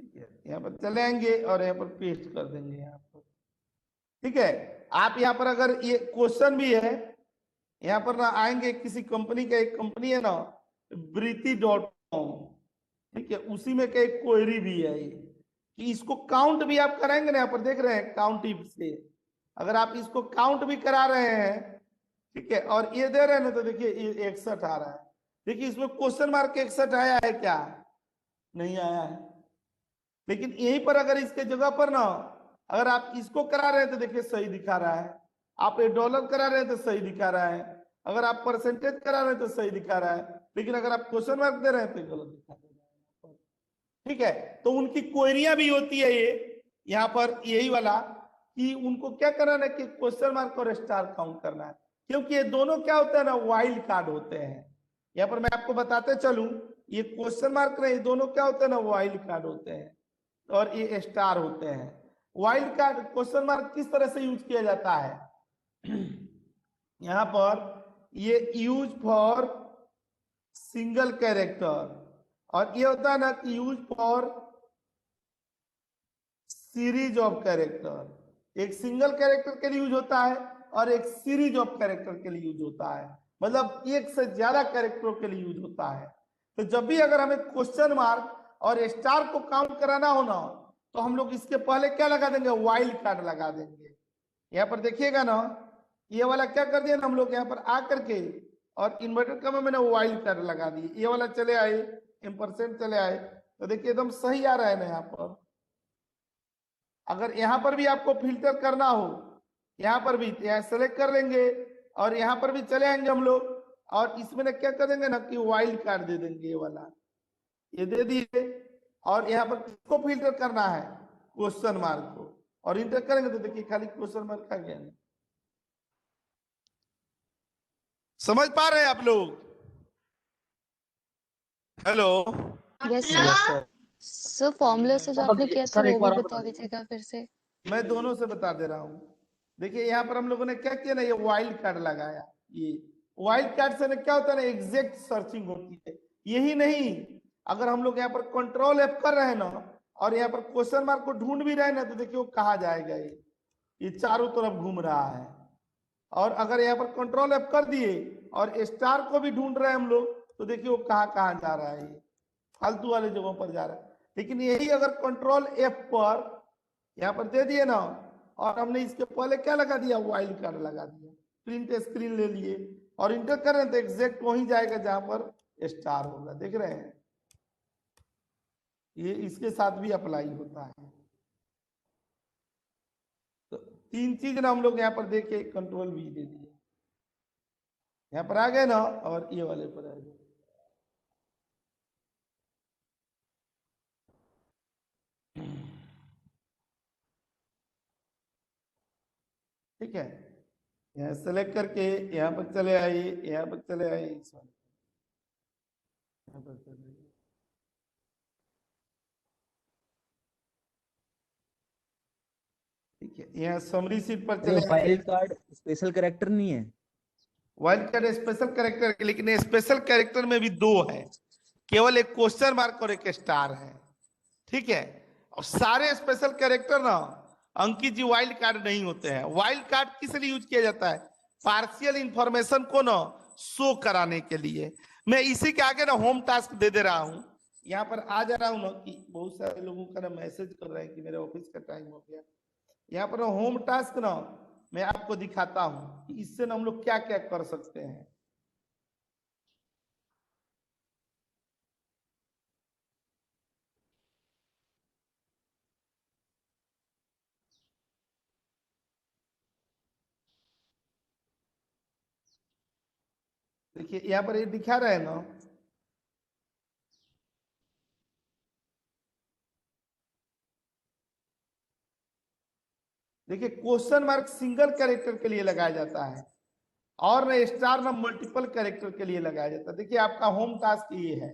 ठीक है, यहाँ पर चले आएंगे और यहाँ पर पेस्ट कर देंगे यहाँ पर। ठीक है, आप यहाँ पर अगर ये क्वेश्चन भी है, यहाँ पर ना आएंगे किसी कंपनी का, एक कंपनी है ना Brithi.com, ठीक है, उसी में का एक क्वेरी भी है ये, कि इसको काउंट भी आप कराएंगे ना, यहाँ पर देख रहे हैं काउंटिव से, अगर आप इसको काउंट भी करा रहे हैं, ठीक है, और ये दे रहे हैं ना, तो देखिए ये 61 आ रहा है। देखिए इसमें क्वेश्चन मार्क 61 आया है क्या, नहीं आया है। लेकिन यहीं पर अगर इसके जगह पर ना अगर आप इसको करा रहे हैं तो देखिए सही दिखा रहा है, आप ये डॉलर करा रहे हैं तो सही दिखा रहा है, अगर आप परसेंटेज करा रहे हैं तो सही दिखा रहा है, लेकिन अगर आप क्वेश्चन मार्क दे रहे हैं तो गलत दिखा रहा है। ठीक है, तो उनकी क्वेरियां भी होती है ये यहाँ पर यही वाला, कि उनको क्या करना है कि क्वेश्चन मार्क और स्टार काउंट करना है, क्योंकि ये दोनों क्या होता है ना, वाइल्ड कार्ड होते हैं। यहाँ पर मैं आपको बताते चलूं, ये क्वेश्चन मार्क नहीं, दोनों क्या होते हैं ना, वाइल्ड कार्ड होते हैं, और ये स्टार होते हैं। वाइल्ड कार्ड क्वेश्चन मार्क किस तरह से यूज किया जाता है, यहाँ पर ये यूज फॉर सिंगल कैरेक्टर, और ये होता है ना कि use for series of character. एक सिंगल कैरेक्टर के लिए यूज होता है और एक सीरीज ऑफ कैरेक्टर के लिए यूज होता है, मतलब एक से ज्यादा कैरेक्टरों के लिए यूज होता है। तो जब भी अगर हमें क्वेश्चन मार्क और स्टार को काउंट कराना हो ना, तो हम लोग इसके पहले क्या लगा देंगे, वाइल्ड कार्ड लगा देंगे। यहाँ पर देखिएगा ना, ये वाला क्या कर दिया ना हम लोग, यहाँ पर आ करके और इन्वर्टेड कॉमा मैंने वाइल्ड कार्ड लगा दिए, ये वाला चले आए, % चले आए, तो देखिए एकदम सही आ रहा है ना। यहाँ पर अगर यहाँ पर भी आपको फिल्टर करना हो, यहाँ पर भी यहाँ सेलेक्ट कर लेंगे और यहाँ पर भी चले आएंगे हम लोग, और इसमें ना क्या कर देंगे ना कि वाइल्ड कार्ड दे देंगे, ये वाला ये दे दिए, और यहाँ पर किसको फिल्टर करना है, क्वेश्चन मार्क को, और इंटर करेंगे तो देखिए खाली क्वेश्चन मार्क आ गया। समझ पा रहे हैं आप लोग? हेलो, यस सर, फॉर्मूला से जो आपने किया था वो भी बता दीजिएगा फिर से। मैं दोनों से बता दे रहा हूँ। देखिए यहाँ पर हम लोगों ने क्या किया ना, ये वाइल्ड कार्ड लगाया। ये वाइल्ड कार्ड से क्या होता है ना, एग्जैक्ट सर्चिंग होती है। यही नहीं, अगर हम लोग यहाँ पर कंट्रोल F कर रहे हैं ना, और यहाँ पर क्वेश्चन मार्क को ढूंढ भी रहे हैं ना, तो देखिए वो कहाँ जाएगा, ये चारों तरफ घूम रहा है। और अगर यहाँ पर कंट्रोल F कर दिए और स्टार को भी ढूंढ रहे हैं हम लोग, तो देखिए वो कहाँ कहाँ जा रहा है, ये फालतू वाले जगहों पर जा रहा है। लेकिन यही अगर कंट्रोल F पर यहाँ पर दे दिए ना, और हमने इसके पहले क्या लगा दिया, वाइल्ड कार्ड लगा दिया, प्रिंट स्क्रीन ले लिए और इंटर कर रहे हैं, तो एग्जैक्ट वहीं जाएगा जहां पर स्टार होगा। देख रहे हैं, ये इसके साथ भी अप्लाई होता है। तो 3 चीज ना हम लोग यहाँ पर देखे, कंट्रोल भी दे दिए, यहाँ पर आ गए ना, और ये वाले पर आ गए। ठीक है, यहाँ सेलेक्ट करके यहाँ पर चले आइए, यहाँ पर चले आइए, यहाँ पर चले आइए। ठीक है, यहाँ समरी सीट पर चले। वाइल्ड कार्ड स्पेशल कैरेक्टर नहीं है? वाइल्ड कार्ड स्पेशल कैरेक्टर, लेकिन स्पेशल कैरेक्टर में भी 2 है, केवल एक क्वेश्चन मार्क और एक स्टार है। ठीक है, और सारे स्पेशल कैरेक्टर ना अंकित जी वाइल्ड कार्ड नहीं होते हैं। वाइल्ड कार्ड किस लिए यूज किया जाता है? पार्शियल इंफॉर्मेशन को ना शो कराने के लिए। मैं इसी के आगे ना होम टास्क दे रहा हूं। यहाँ पर आ जा रहा हूं ना कि बहुत सारे लोगों का ना मैसेज कर रहे हैं कि मेरे ऑफिस का टाइम हो गया। यहाँ पर होम टास्क ना मैं आपको दिखाता हूं कि इससे ना हम लोग क्या क्या कर सकते हैं। देखिए यहाँ पर ये दिखा रहे हैं ना, देखिए क्वेश्चन मार्क सिंगल कैरेक्टर के लिए लगाया जाता है और ना स्टार ना मल्टीपल कैरेक्टर के लिए लगाया जाता है। देखिए आपका होम टास्क ये है,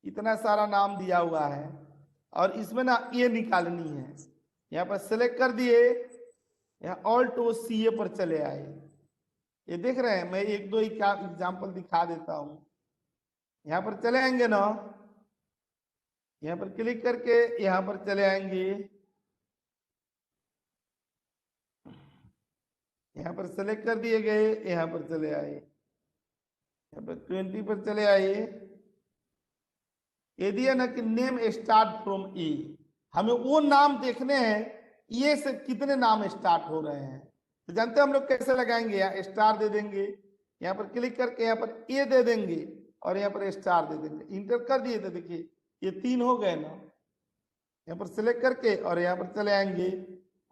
इतना सारा नाम दिया हुआ है और इसमें ना ये निकालनी है। यहाँ पर सिलेक्ट कर दिए, यहाँ ऑल्ट ओ सीए पर चले आए। ये देख रहे हैं, मैं एक दो एग्जाम्पल दिखा देता हूं। यहाँ पर चले आएंगे ना, यहाँ पर क्लिक करके यहाँ पर चले आएंगे, यहाँ पर सेलेक्ट कर दिए गए, यहाँ पर चले आए, यहाँ पर 20 पर चले आए। ये दिया ना कि नेम स्टार्ट फ्रॉम ए, हमें वो नाम देखने हैं ये से कितने नाम स्टार्ट हो रहे हैं। तो जानते हैं हम लोग कैसे लगाएंगे? यहाँ स्टार दे देंगे, यहाँ पर क्लिक करके यहाँ पर ए दे देंगे और यहाँ पर स्टार दे देंगे। इंटर कर दिए तो देखिए ये 3 हो गए ना। यहाँ पर सिलेक्ट करके और यहाँ पर चले आएंगे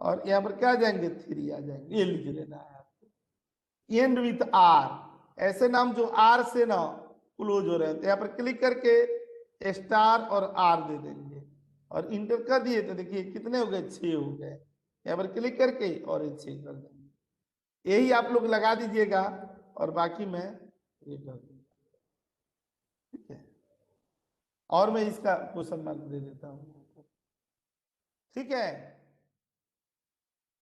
और यहाँ पर क्या आ जाएंगे? 3 आ जाएंगे। ये लिख लेना है आपको, एंड विथ आर। ऐसे नाम जो आर से ना क्लोज हो रहे हैं तो यहाँ पर क्लिक करके स्टार और आर दे देंगे और इंटर कर दिए तो देखिए कितने हो गए? 6 हो गए। यहाँ पर क्लिक करके और 6 कर देंगे। यही आप लोग लगा दीजिएगा और बाकी मैं ये कर दूंगा, ठीक है। और मैं इसका क्वेश्चन मार्क दे देता हूँ, ठीक है।